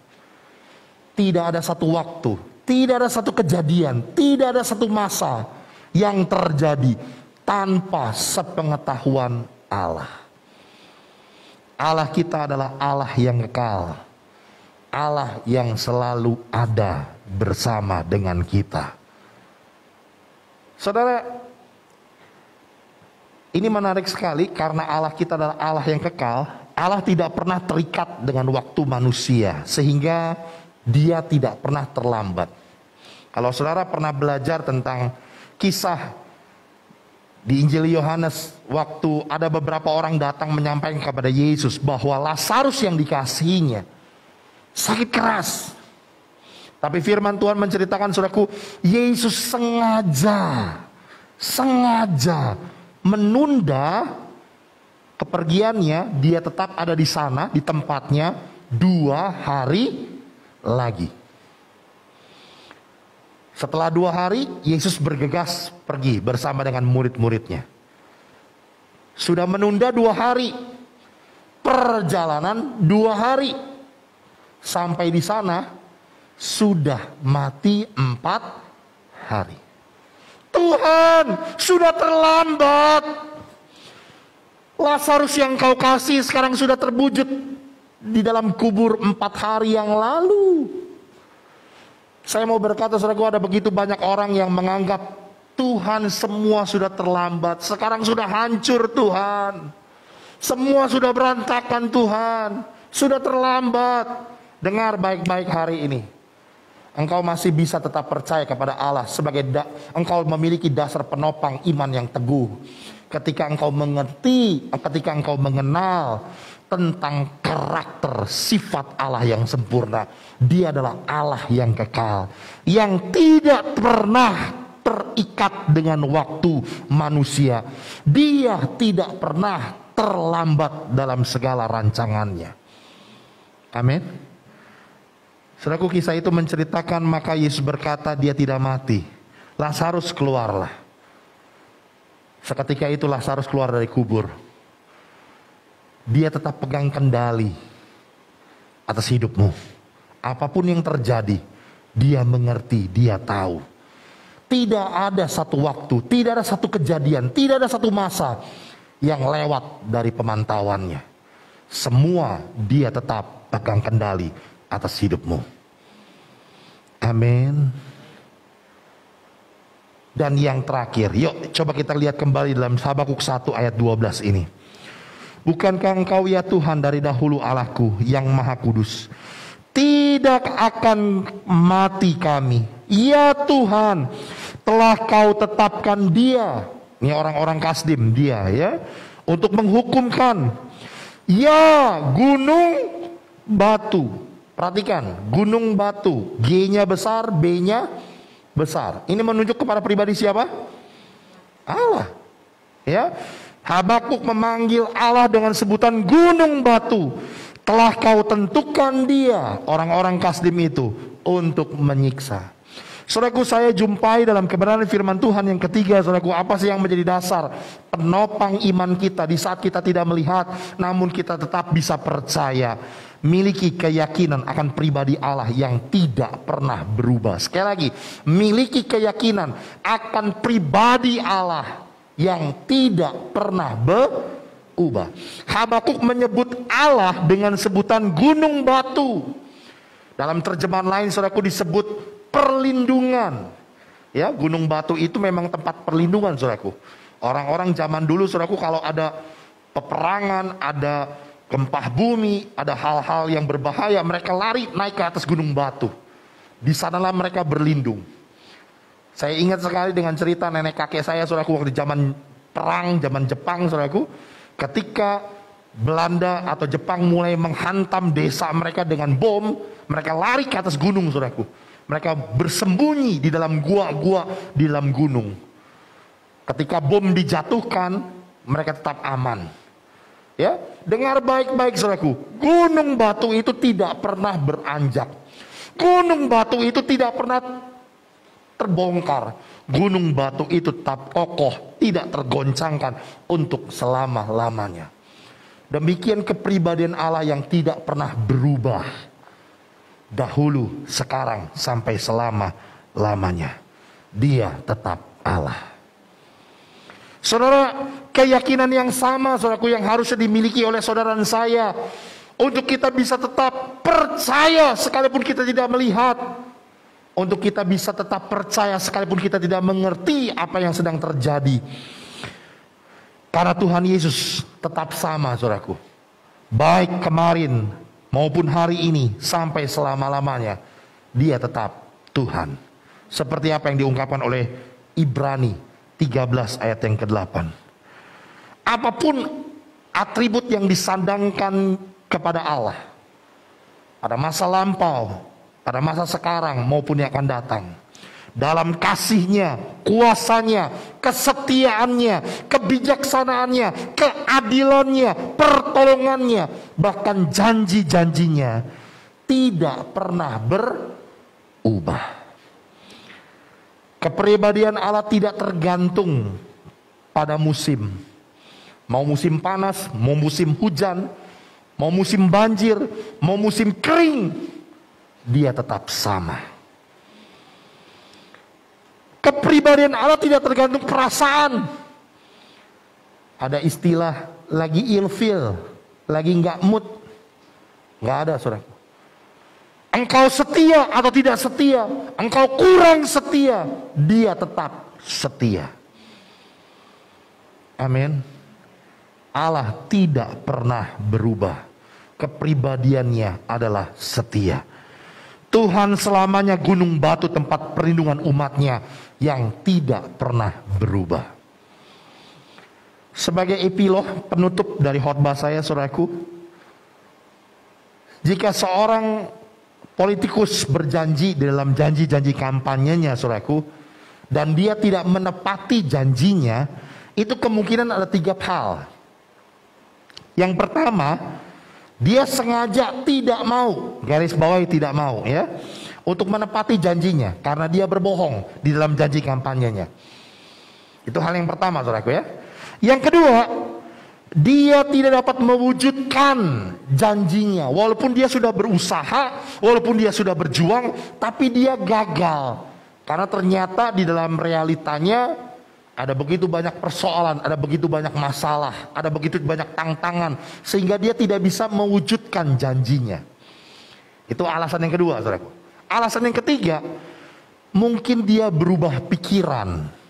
Tidak ada satu waktu, tidak ada satu kejadian, tidak ada satu masa yang terjadi tanpa sepengetahuan Allah. Allah kita adalah Allah yang kekal, Allah yang selalu ada bersama dengan kita. Saudara, ini menarik sekali karena Allah kita adalah Allah yang kekal. Allah tidak pernah terikat dengan waktu manusia, sehingga dia tidak pernah terlambat. Kalau saudara pernah belajar tentang kisah di Injil Yohanes, waktu ada beberapa orang datang menyampaikan kepada Yesus bahwa Lazarus yang dikasihinya sakit keras. Tapi firman Tuhan menceritakan, saudaraku, Yesus sengaja menunda kepergiannya. Dia tetap ada di sana, di tempatnya 2 hari lagi. Setelah 2 hari, Yesus bergegas pergi bersama dengan murid-muridnya. Sudah menunda 2 hari. Perjalanan 2 hari. Sampai di sana, sudah mati 4 hari. Tuhan, sudah terlambat. Lazarus yang kau kasih sekarang sudah terbujut di dalam kubur 4 hari yang lalu. Saya mau berkata, saudaraku, ada begitu banyak orang yang menganggap Tuhan semua sudah terlambat. Sekarang sudah hancur Tuhan. Semua sudah berantakan Tuhan. Sudah terlambat. Dengar baik-baik hari ini. Engkau masih bisa tetap percaya kepada Allah sebagai engkau memiliki dasar penopang iman yang teguh. Ketika engkau mengerti, ketika engkau mengenal tentang karakter sifat Allah yang sempurna. Dia adalah Allah yang kekal, yang tidak pernah terikat dengan waktu manusia. Dia tidak pernah terlambat dalam segala rancangannya. Amin. Saudaraku, kisah itu menceritakan, maka Yesus berkata, dia tidak mati. Lazarus keluarlah. Seketika itu Lazarus keluar dari kubur. Dia tetap pegang kendali atas hidupmu. Apapun yang terjadi, dia mengerti, dia tahu. Tidak ada satu waktu, tidak ada satu kejadian, tidak ada satu masa yang lewat dari pemantauannya. Semua dia tetap pegang kendali atas hidupmu. Amin. Dan yang terakhir, yuk coba kita lihat kembali dalam Habakuk 1 ayat 12 ini. Bukankah engkau ya Tuhan dari dahulu Allahku yang maha kudus, tidak akan mati kami. Ya Tuhan, telah kau tetapkan dia, ini orang-orang Kasdim, dia ya, untuk menghukumkan. Ya gunung batu, Perhatikan, gunung batu, G-nya besar, B-nya besar. Ini menunjuk kepada pribadi siapa? Allah. Ya, Habakuk memanggil Allah dengan sebutan gunung batu. Telah kau tentukan dia, orang-orang Kasdim itu, untuk menyiksa. Saudaraku, saya jumpai dalam kebenaran firman Tuhan yang ketiga, saudaraku, apa sih yang menjadi dasar penopang iman kita di saat kita tidak melihat, namun kita tetap bisa percaya, miliki keyakinan akan pribadi Allah yang tidak pernah berubah. Sekali lagi, miliki keyakinan akan pribadi Allah yang tidak pernah berubah. Habakuk menyebut Allah dengan sebutan gunung batu. Dalam terjemahan lain, saudaraku, disebut perlindungan. Ya, gunung batu itu memang tempat perlindungan, saudaraku. Orang-orang zaman dulu, saudaraku, kalau ada peperangan, ada gempa bumi, ada hal-hal yang berbahaya, mereka lari naik ke atas gunung batu. Di sanalah mereka berlindung. Saya ingat sekali dengan cerita nenek kakek saya, saudaraku, waktu zaman perang, zaman Jepang, saudaraku, ketika Belanda atau Jepang mulai menghantam desa mereka dengan bom, mereka lari ke atas gunung, saudaraku. Mereka bersembunyi di dalam gua-gua di dalam gunung. Ketika bom dijatuhkan, mereka tetap aman. Ya, dengar baik-baik, saudaraku. Gunung batu itu tidak pernah beranjak. Gunung batu itu tidak pernah terbongkar. Gunung batu itu tetap kokoh, tidak tergoncangkan untuk selama-lamanya. Demikian kepribadian Allah yang tidak pernah berubah. Dahulu, sekarang, sampai selama-lamanya. Dia tetap Allah. Saudara, keyakinan yang sama, saudaraku, yang harusnya dimiliki oleh saudara dan saya, untuk kita bisa tetap percaya sekalipun kita tidak melihat, untuk kita bisa tetap percaya sekalipun kita tidak mengerti apa yang sedang terjadi. Karena Tuhan Yesus tetap sama, saudaraku. Baik kemarin maupun hari ini sampai selama-lamanya, dia tetap Tuhan. Seperti apa yang diungkapkan oleh Ibrani 13 ayat yang ke-8. Apapun atribut yang disandangkan kepada Allah, pada masa lampau, pada masa sekarang maupun yang akan datang, dalam kasih-Nya, kuasa-Nya, kesetiaannya, kebijaksanaannya, keadilannya, pertolongannya, bahkan janji-janjinya tidak pernah berubah. Kepribadian Allah tidak tergantung pada musim. Mau musim panas, mau musim hujan, mau musim banjir, mau musim kering, dia tetap sama. Kepribadian Allah tidak tergantung perasaan. Ada istilah lagi ilfil, lagi nggak mood, nggak ada, saudara. Engkau setia atau tidak setia, engkau kurang setia, dia tetap setia. Amin. Allah tidak pernah berubah. Kepribadiannya adalah setia. Tuhan selamanya gunung batu tempat perlindungan umatnya yang tidak pernah berubah. Sebagai epilog penutup dari khotbah saya, saudaraku, jika seorang politikus berjanji di dalam janji-janji kampanyenya, saudaraku, dan dia tidak menepati janjinya, itu kemungkinan ada 3 hal. Yang pertama, dia sengaja tidak mau, garis bawahi tidak mau, ya, untuk menepati janjinya karena dia berbohong di dalam janji kampanyenya. Itu hal yang pertama, saudaraku, ya. Yang kedua, dia tidak dapat mewujudkan janjinya. Walaupun dia sudah berusaha, walaupun dia sudah berjuang, tapi dia gagal. Karena ternyata di dalam realitanya ada begitu banyak persoalan, ada begitu banyak masalah, ada begitu banyak tantangan, sehingga dia tidak bisa mewujudkan janjinya. Itu alasan yang kedua, saudaraku. Alasan yang ketiga, mungkin dia berubah pikiran.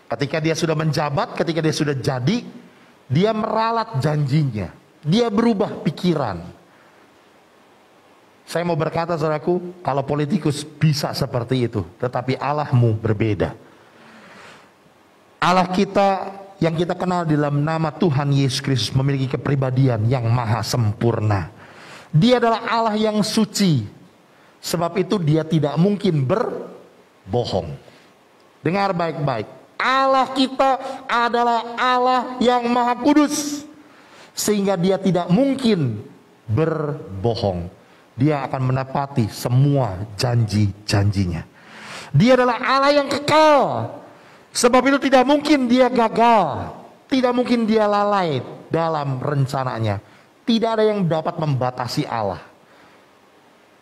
Ketika dia sudah menjabat, ketika dia sudah jadi, dia meralat janjinya. Dia berubah pikiran. Saya mau berkata, saudaraku, kalau politikus bisa seperti itu, tetapi Allahmu berbeda. Allah kita yang kita kenal dalam nama Tuhan Yesus Kristus memiliki kepribadian yang maha sempurna. Dia adalah Allah yang suci. Sebab itu dia tidak mungkin berbohong. Dengar baik-baik. Allah kita adalah Allah yang maha kudus. Sehingga dia tidak mungkin berbohong. Dia akan menepati semua janji-janjinya. Dia adalah Allah yang kekal. Sebab itu tidak mungkin dia gagal. Tidak mungkin dia lalai dalam rencananya. Tidak ada yang dapat membatasi Allah.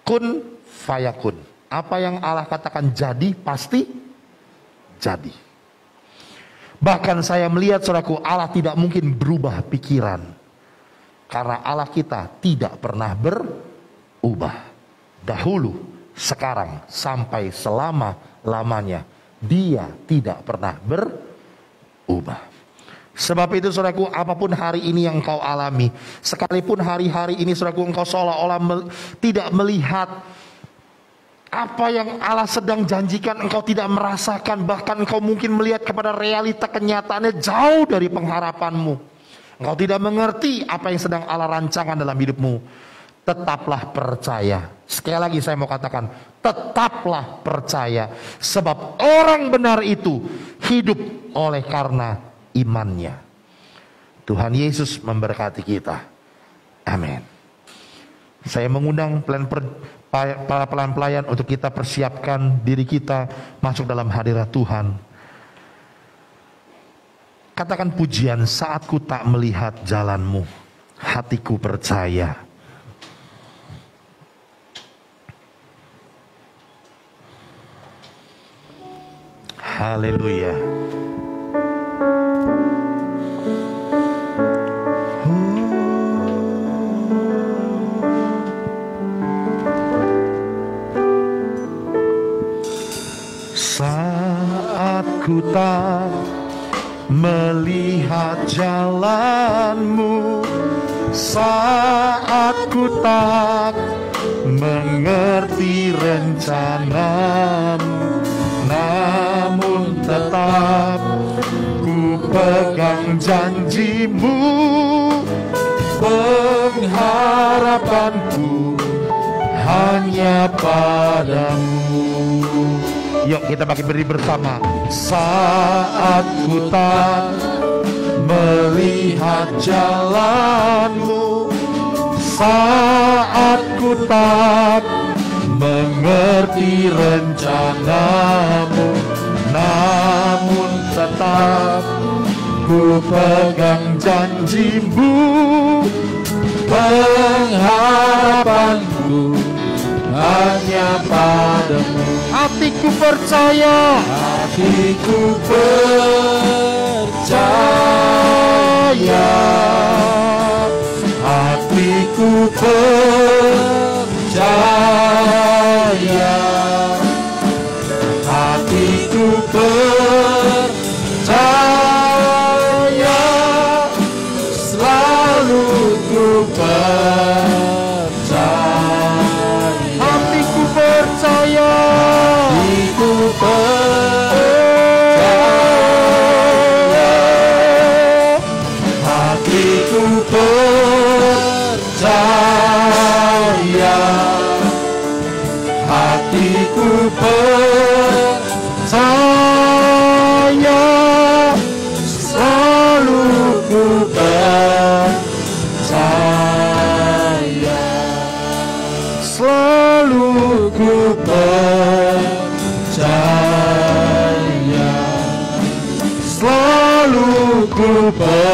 Kun fayakun. Apa yang Allah katakan jadi, pasti jadi. Bahkan saya melihat, saudaraku, Allah tidak mungkin berubah pikiran. Karena Allah kita tidak pernah berubah. Dahulu, sekarang, sampai selama-lamanya. Dia tidak pernah berubah. Sebab itu, saudaraku, apapun hari ini yang engkau alami, sekalipun hari-hari ini, saudaraku, engkau seolah-olah tidak melihat apa yang Allah sedang janjikan, engkau tidak merasakan, bahkan engkau mungkin melihat kepada realita kenyataannya jauh dari pengharapanmu. Engkau tidak mengerti apa yang sedang Allah rancangkan dalam hidupmu. Tetaplah percaya. Sekali lagi saya mau katakan, tetaplah percaya. Sebab orang benar itu hidup oleh karena imannya. Tuhan Yesus memberkati kita. Amin. Saya mengundang para pelayan untuk kita persiapkan diri kita masuk dalam hadirat Tuhan. Katakan pujian, saat ku tak melihat jalanmu, hatiku percaya. Haleluya. Saat ku tak melihat jalanmu, saat ku tak mengerti rencanamu, namun tetap ku pegang janjimu, pengharapanku hanya padamu. Yuk kita beri bersama. Saat ku tak melihat jalanmu, saat ku tak mengerti rencanamu, namun tetap ku pegang janjimu, pengharapanku hanya padamu. Hatiku percaya, hatiku percaya, hatiku percaya, hatiku percaya, selalu ku percaya. Hatiku percaya, hatiku percaya, hatiku percaya, hatiku percaya, selalu ku percaya, selalu ku percaya, selalu ku percaya.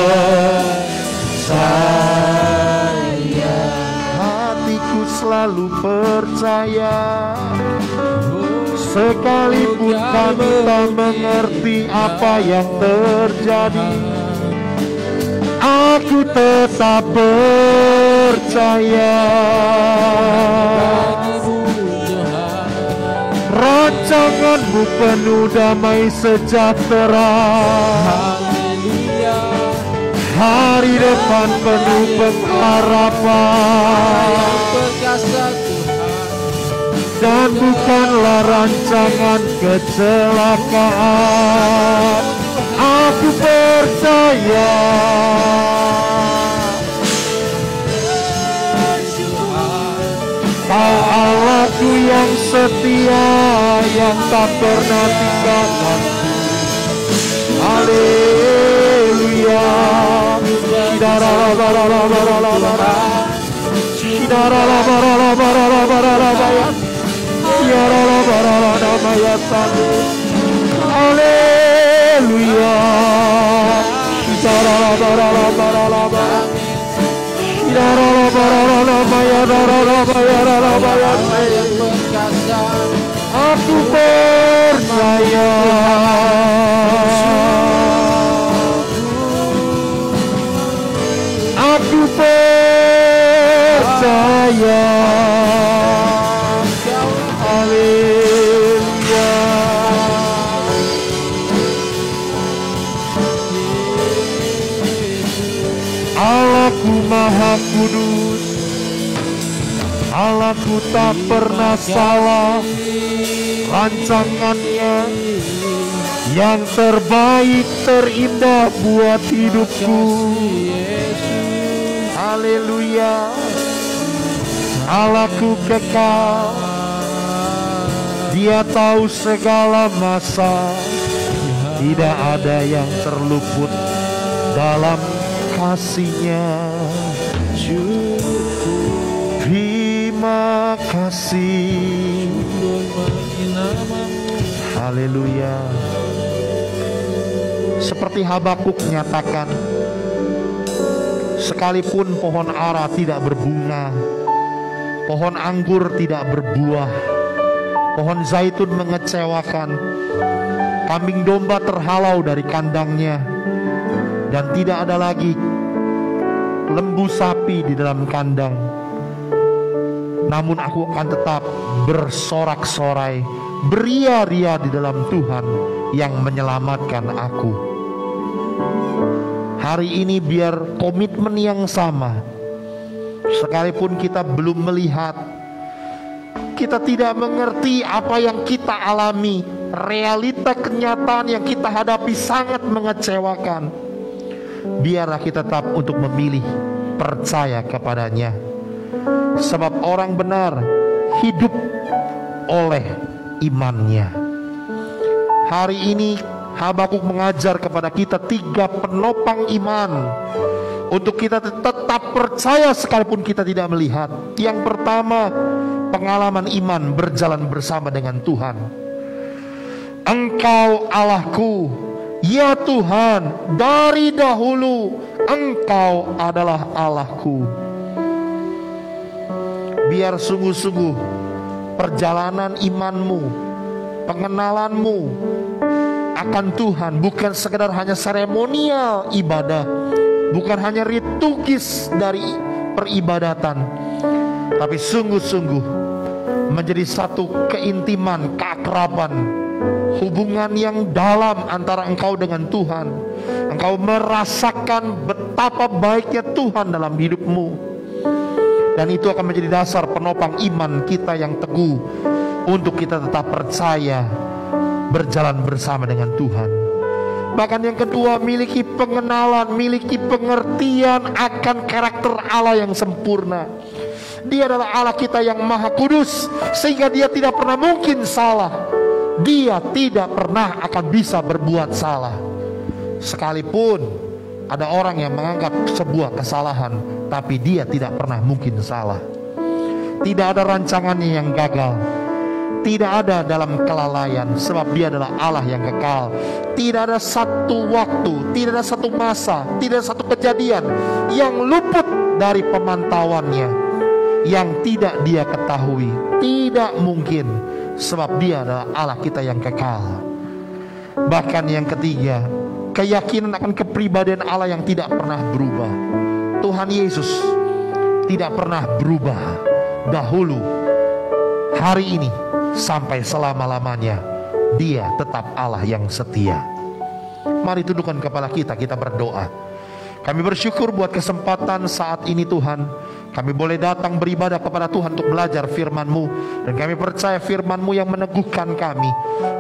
Hatiku selalu percaya, sekalipun kami tak mengerti apa yang terjadi, aku tetap percaya. Rancanganmu penuh damai sejahtera, hari depan penuh pengharapan, dan bukanlah rancangan kecelakaan. Aku percaya yang setia, yang tak pernah tinggalkan. Haleluya. Haleluya. Aku percaya. Aku percaya. Haleluya. Allahku Maha Kudus, Allahku tak pernah salah. Rancangannya yang terbaik, terindah buat hidupku. Haleluya. Allahku kekal, Dia tahu segala masa. Tidak ada yang terluput dalam kasih-Nya. Terima kasih. Haleluya. Seperti Habakuk nyatakan, sekalipun pohon ara tidak berbunga, pohon anggur tidak berbuah, pohon zaitun mengecewakan, kambing domba terhalau dari kandangnya, dan tidak ada lagi lembu sapi di dalam kandang, namun aku akan tetap bersorak-sorai, beria-ria di dalam Tuhan yang menyelamatkan aku. Hari ini biar komitmen yang sama, sekalipun kita belum melihat, kita tidak mengerti apa yang kita alami, realita kenyataan yang kita hadapi sangat mengecewakan, biarlah kita tetap untuk memilih percaya kepadanya. Sebab orang benar hidup oleh imannya. Hari ini Habakuk mengajar kepada kita 3 penopang iman untuk kita tetap percaya sekalipun kita tidak melihat. Yang pertama, pengalaman iman berjalan bersama dengan Tuhan. Engkau Allahku, ya Tuhan, dari dahulu Engkau adalah Allahku. Biar sungguh-sungguh perjalanan imanmu, pengenalanmu akan Tuhan bukan sekedar hanya seremonial ibadah, bukan hanya liturgis dari peribadatan, tapi sungguh-sungguh menjadi satu keintiman, keakraban, hubungan yang dalam antara engkau dengan Tuhan. Engkau merasakan betapa baiknya Tuhan dalam hidupmu. Dan itu akan menjadi dasar penopang iman kita yang teguh untuk kita tetap percaya berjalan bersama dengan Tuhan. Bahkan yang kedua, miliki pengenalan, miliki pengertian akan karakter Allah yang sempurna. Dia adalah Allah kita yang maha kudus, sehingga Dia tidak pernah mungkin salah. Dia tidak pernah akan bisa berbuat salah. Sekalipun ada orang yang menganggap sebuah kesalahan, tapi Dia tidak pernah mungkin salah. Tidak ada rancangannya yang gagal, tidak ada dalam kelalaian, sebab Dia adalah Allah yang kekal. Tidak ada satu waktu, tidak ada satu masa, tidak ada satu kejadian yang luput dari pemantauannya, yang tidak Dia ketahui. Tidak mungkin, sebab Dia adalah Allah kita yang kekal. Bahkan yang ketiga, keyakinan akan kepribadian Allah yang tidak pernah berubah. Tuhan Yesus tidak pernah berubah dahulu, hari ini, sampai selama-lamanya. Dia tetap Allah yang setia. Mari tundukkan kepala kita, kita berdoa. Kami bersyukur buat kesempatan saat ini Tuhan. Kami boleh datang beribadah kepada Tuhan untuk belajar firman-Mu. Dan kami percaya firman-Mu yang meneguhkan kami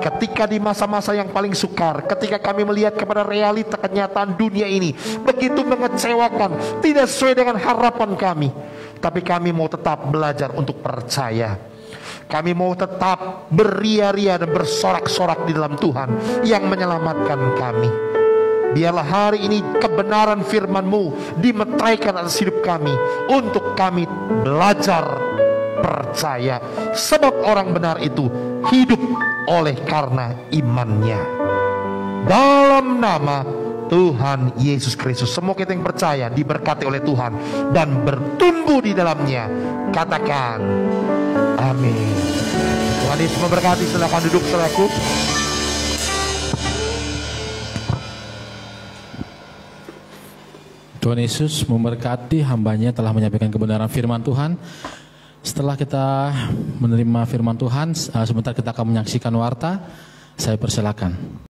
ketika di masa-masa yang paling sukar, ketika kami melihat kepada realita kenyataan dunia ini begitu mengecewakan, tidak sesuai dengan harapan kami. Tapi kami mau tetap belajar untuk percaya. Kami mau tetap beria-ria dan bersorak-sorak di dalam Tuhan yang menyelamatkan kami. Biarlah hari ini kebenaran firman-Mu dimeteraikan atas hidup kami, untuk kami belajar percaya, sebab orang benar itu hidup oleh karena imannya. Dalam nama Tuhan Yesus Kristus, semua kita yang percaya diberkati oleh Tuhan dan bertumbuh di dalamnya. Katakan amin. Tuhan Yesus memberkati. Silakan duduk saudaraku. Tuhan Yesus memberkati hambanya telah menyampaikan kebenaran firman Tuhan. Setelah kita menerima firman Tuhan, sebentar kita akan menyaksikan warta. Saya persilakan.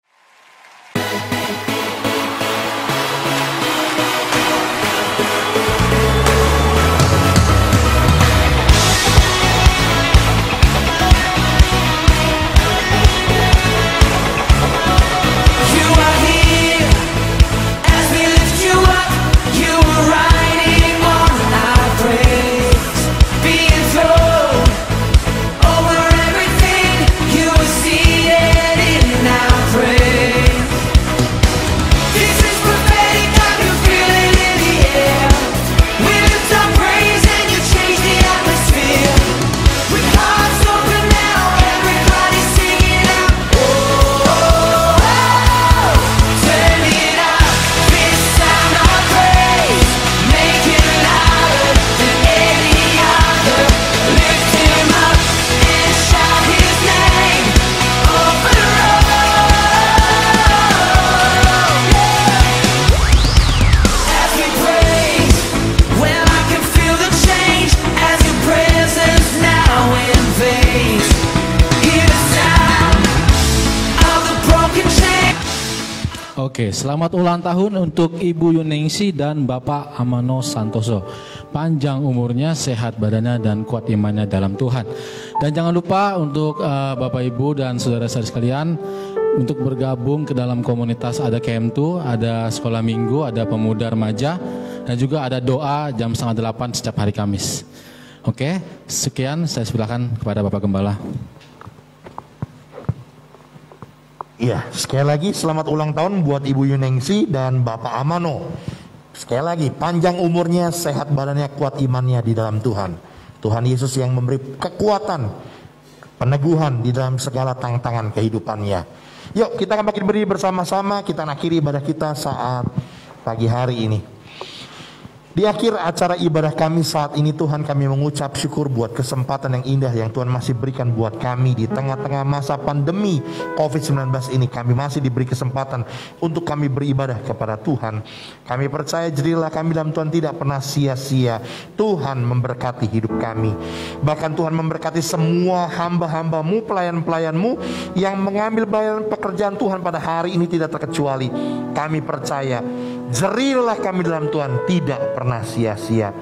Oke, selamat ulang tahun untuk Ibu Yuningsi dan Bapak Amano Santoso. Panjang umurnya, sehat badannya, dan kuat imannya dalam Tuhan. Dan jangan lupa untuk Bapak Ibu dan saudara-saudara sekalian untuk bergabung ke dalam komunitas. Ada KM2, ada sekolah minggu, ada pemuda remaja, dan juga ada doa jam 7:30 setiap hari Kamis. Oke, sekian saya silakan kepada Bapak Gembala. Iya, sekali lagi selamat ulang tahun buat Ibu Yuningsi dan Bapak Amano. Sekali lagi, panjang umurnya, sehat badannya, kuat imannya di dalam Tuhan. Tuhan Yesus yang memberi kekuatan, peneguhan di dalam segala tantangan kehidupannya. Yuk, kita akan makin berdiri bersama-sama. Kita akhiri ibadah kita saat pagi hari ini. Di akhir acara ibadah kami saat ini, Tuhan, kami mengucap syukur buat kesempatan yang indah yang Tuhan masih berikan buat kami di tengah-tengah masa pandemi COVID-19 ini. Kami masih diberi kesempatan untuk kami beribadah kepada Tuhan. Kami percaya jadilah kami dalam Tuhan tidak pernah sia-sia. Tuhan memberkati hidup kami. Bahkan Tuhan memberkati semua hamba-hamba-Mu, pelayan-pelayan-Mu yang mengambil bayaran pekerjaan Tuhan pada hari ini tidak terkecuali. Kami percaya jerilah kami dalam Tuhan tidak pernah sia-sia.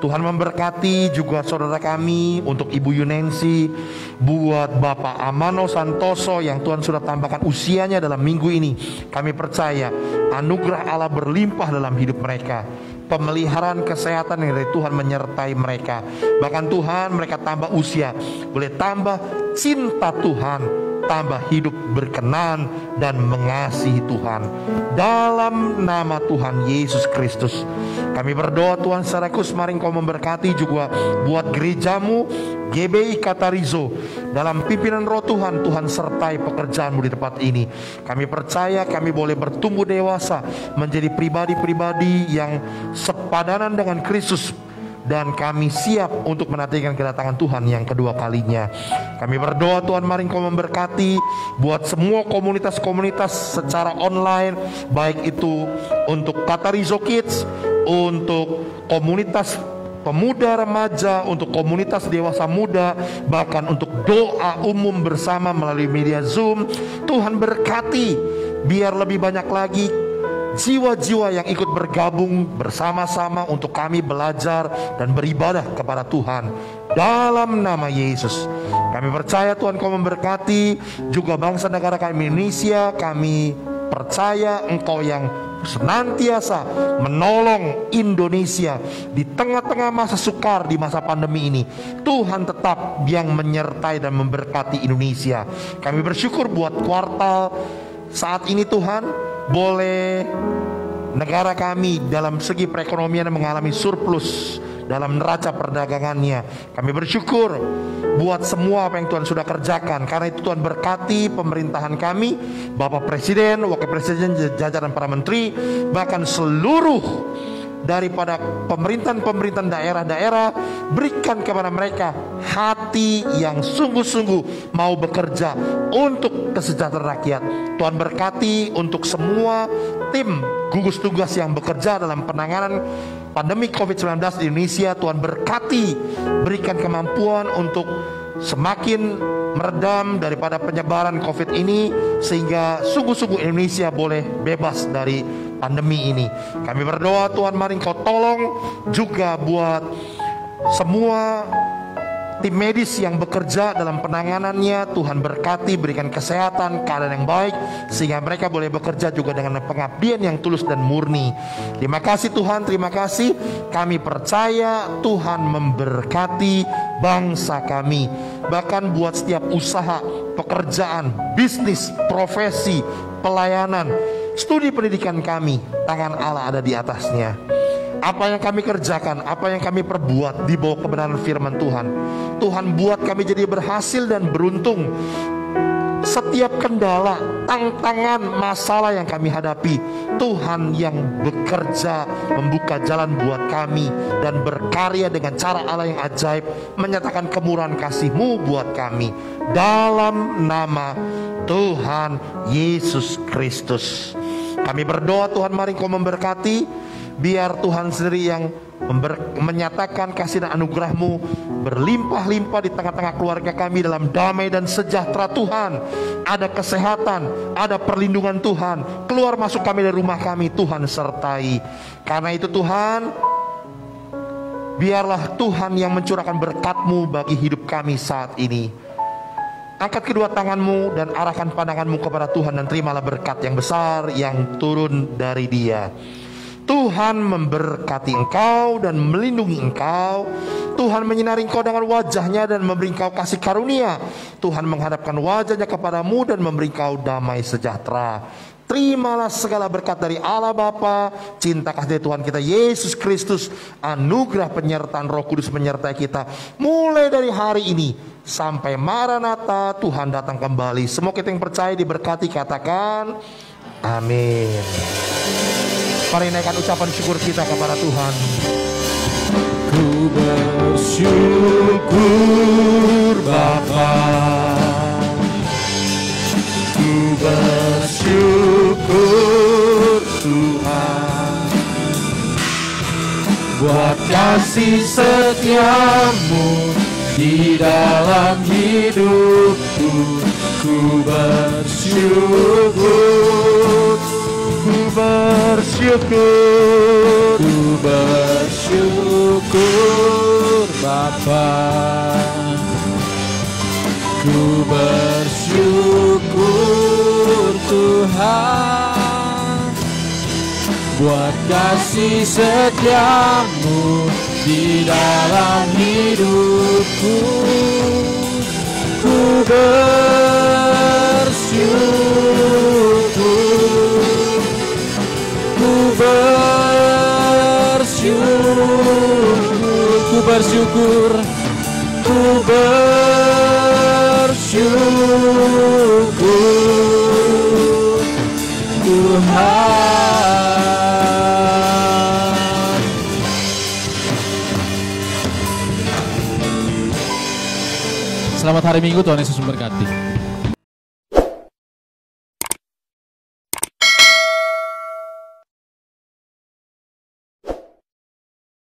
Tuhan memberkati juga saudara kami, untuk Ibu Yuningsi, buat Bapak Amano Santoso yang Tuhan sudah tambahkan usianya dalam minggu ini. Kami percaya anugerah Allah berlimpah dalam hidup mereka. Pemeliharaan kesehatan yang dari Tuhan menyertai mereka. Bahkan Tuhan, mereka tambah usia, boleh tambah cinta Tuhan, tambah hidup berkenan dan mengasihi Tuhan. Dalam nama Tuhan Yesus Kristus kami berdoa, Tuhan secara khusus mari Engkau memberkati juga buat gerejamu GBI Katarizo. Dalam pimpinan Roh Tuhan, Tuhan sertai pekerjaanmu di tempat ini. Kami percaya kami boleh bertumbuh dewasa menjadi pribadi-pribadi yang sepadanan dengan Kristus. Dan kami siap untuk menantikan kedatangan Tuhan yang kedua kalinya. Kami berdoa, Tuhan mari Engkau memberkati buat semua komunitas-komunitas secara online, baik itu untuk Katarizo Kids, untuk komunitas pemuda remaja, untuk komunitas dewasa muda, bahkan untuk doa umum bersama melalui media Zoom. Tuhan berkati, biar lebih banyak lagi jiwa-jiwa yang ikut bergabung bersama-sama untuk kami belajar dan beribadah kepada Tuhan. Dalam nama Yesus kami percaya Tuhan Kau memberkati juga bangsa negara kami Indonesia. Kami percaya Engkau yang senantiasa menolong Indonesia di tengah-tengah masa sukar, di masa pandemi ini. Tuhan tetap yang menyertai dan memberkati Indonesia. Kami bersyukur buat kuartal saat ini Tuhan, boleh negara kami dalam segi perekonomian mengalami surplus dalam neraca perdagangannya. Kami bersyukur buat semua apa yang Tuhan sudah kerjakan. Karena itu Tuhan berkati pemerintahan kami, Bapak Presiden, Wakil Presiden, jajaran para menteri, bahkan seluruh daripada pemerintahan daerah-daerah. Berikan kepada mereka hati yang sungguh-sungguh mau bekerja untuk kesejahteraan rakyat. Tuhan berkati untuk semua tim gugus tugas yang bekerja dalam penanganan pandemi COVID-19 di Indonesia. Tuhan berkati, berikan kemampuan untuk semakin meredam daripada penyebaran COVID ini, sehingga sungguh-sungguh Indonesia boleh bebas dari pandemi ini. Kami berdoa Tuhan, mari Engkau tolong juga buat semua tim medis yang bekerja dalam penanganannya. Tuhan berkati, berikan kesehatan, keadaan yang baik, sehingga mereka boleh bekerja juga dengan pengabdian yang tulus dan murni. Terima kasih Tuhan, terima kasih. Kami percaya Tuhan memberkati bangsa kami. Bahkan buat setiap usaha, pekerjaan, bisnis, profesi, pelayanan, studi pendidikan kami, tangan Allah ada di atasnya. Apa yang kami kerjakan, apa yang kami perbuat di bawah kebenaran firman Tuhan, Tuhan buat kami jadi berhasil dan beruntung. Setiap kendala, tantangan, masalah yang kami hadapi, Tuhan yang bekerja membuka jalan buat kami dan berkarya dengan cara Allah yang ajaib, menyatakan kemurahan kasih-Mu buat kami. Dalam nama Tuhan Yesus Kristus kami berdoa, Tuhan mari Engkau memberkati. Biar Tuhan sendiri yang menyatakan kasih dan anugerah-Mu berlimpah-limpah di tengah-tengah keluarga kami dalam damai dan sejahtera Tuhan. Ada kesehatan, ada perlindungan Tuhan. Keluar masuk kami dari rumah kami, Tuhan sertai. Karena itu Tuhan, biarlah Tuhan yang mencurahkan berkat-Mu bagi hidup kami saat ini. Angkat kedua tangan-Mu dan arahkan pandangan-Mu kepada Tuhan, dan terimalah berkat yang besar yang turun dari Dia. Tuhan memberkati engkau dan melindungi engkau. Tuhan menyinari engkau dengan wajah-Nya dan memberi engkau kasih karunia. Tuhan menghadapkan wajah-Nya kepadamu dan memberi engkau damai sejahtera. Terimalah segala berkat dari Allah Bapa, cinta kasih dari Tuhan kita Yesus Kristus, anugerah penyertaan Roh Kudus menyertai kita mulai dari hari ini sampai Maranatha, Tuhan datang kembali. Semua kita yang percaya diberkati, katakan amin. Mari naikkan ucapan syukur kita kepada Tuhan. Ku bersyukur Bapa, ku bersyukur Tuhan, buat kasih setia-Mu di dalam hidupku. Ku bersyukur, ku bersyukur, ku bersyukur Bapa, ku bersyukur Tuhan, buat kasih setia-Mu di dalam hidupku. Ku bersyukur, ku bersyukur, ku bersyukur, ku bersyukur Tuhan. Selamat hari Minggu, Tuhan Yesus memberkati.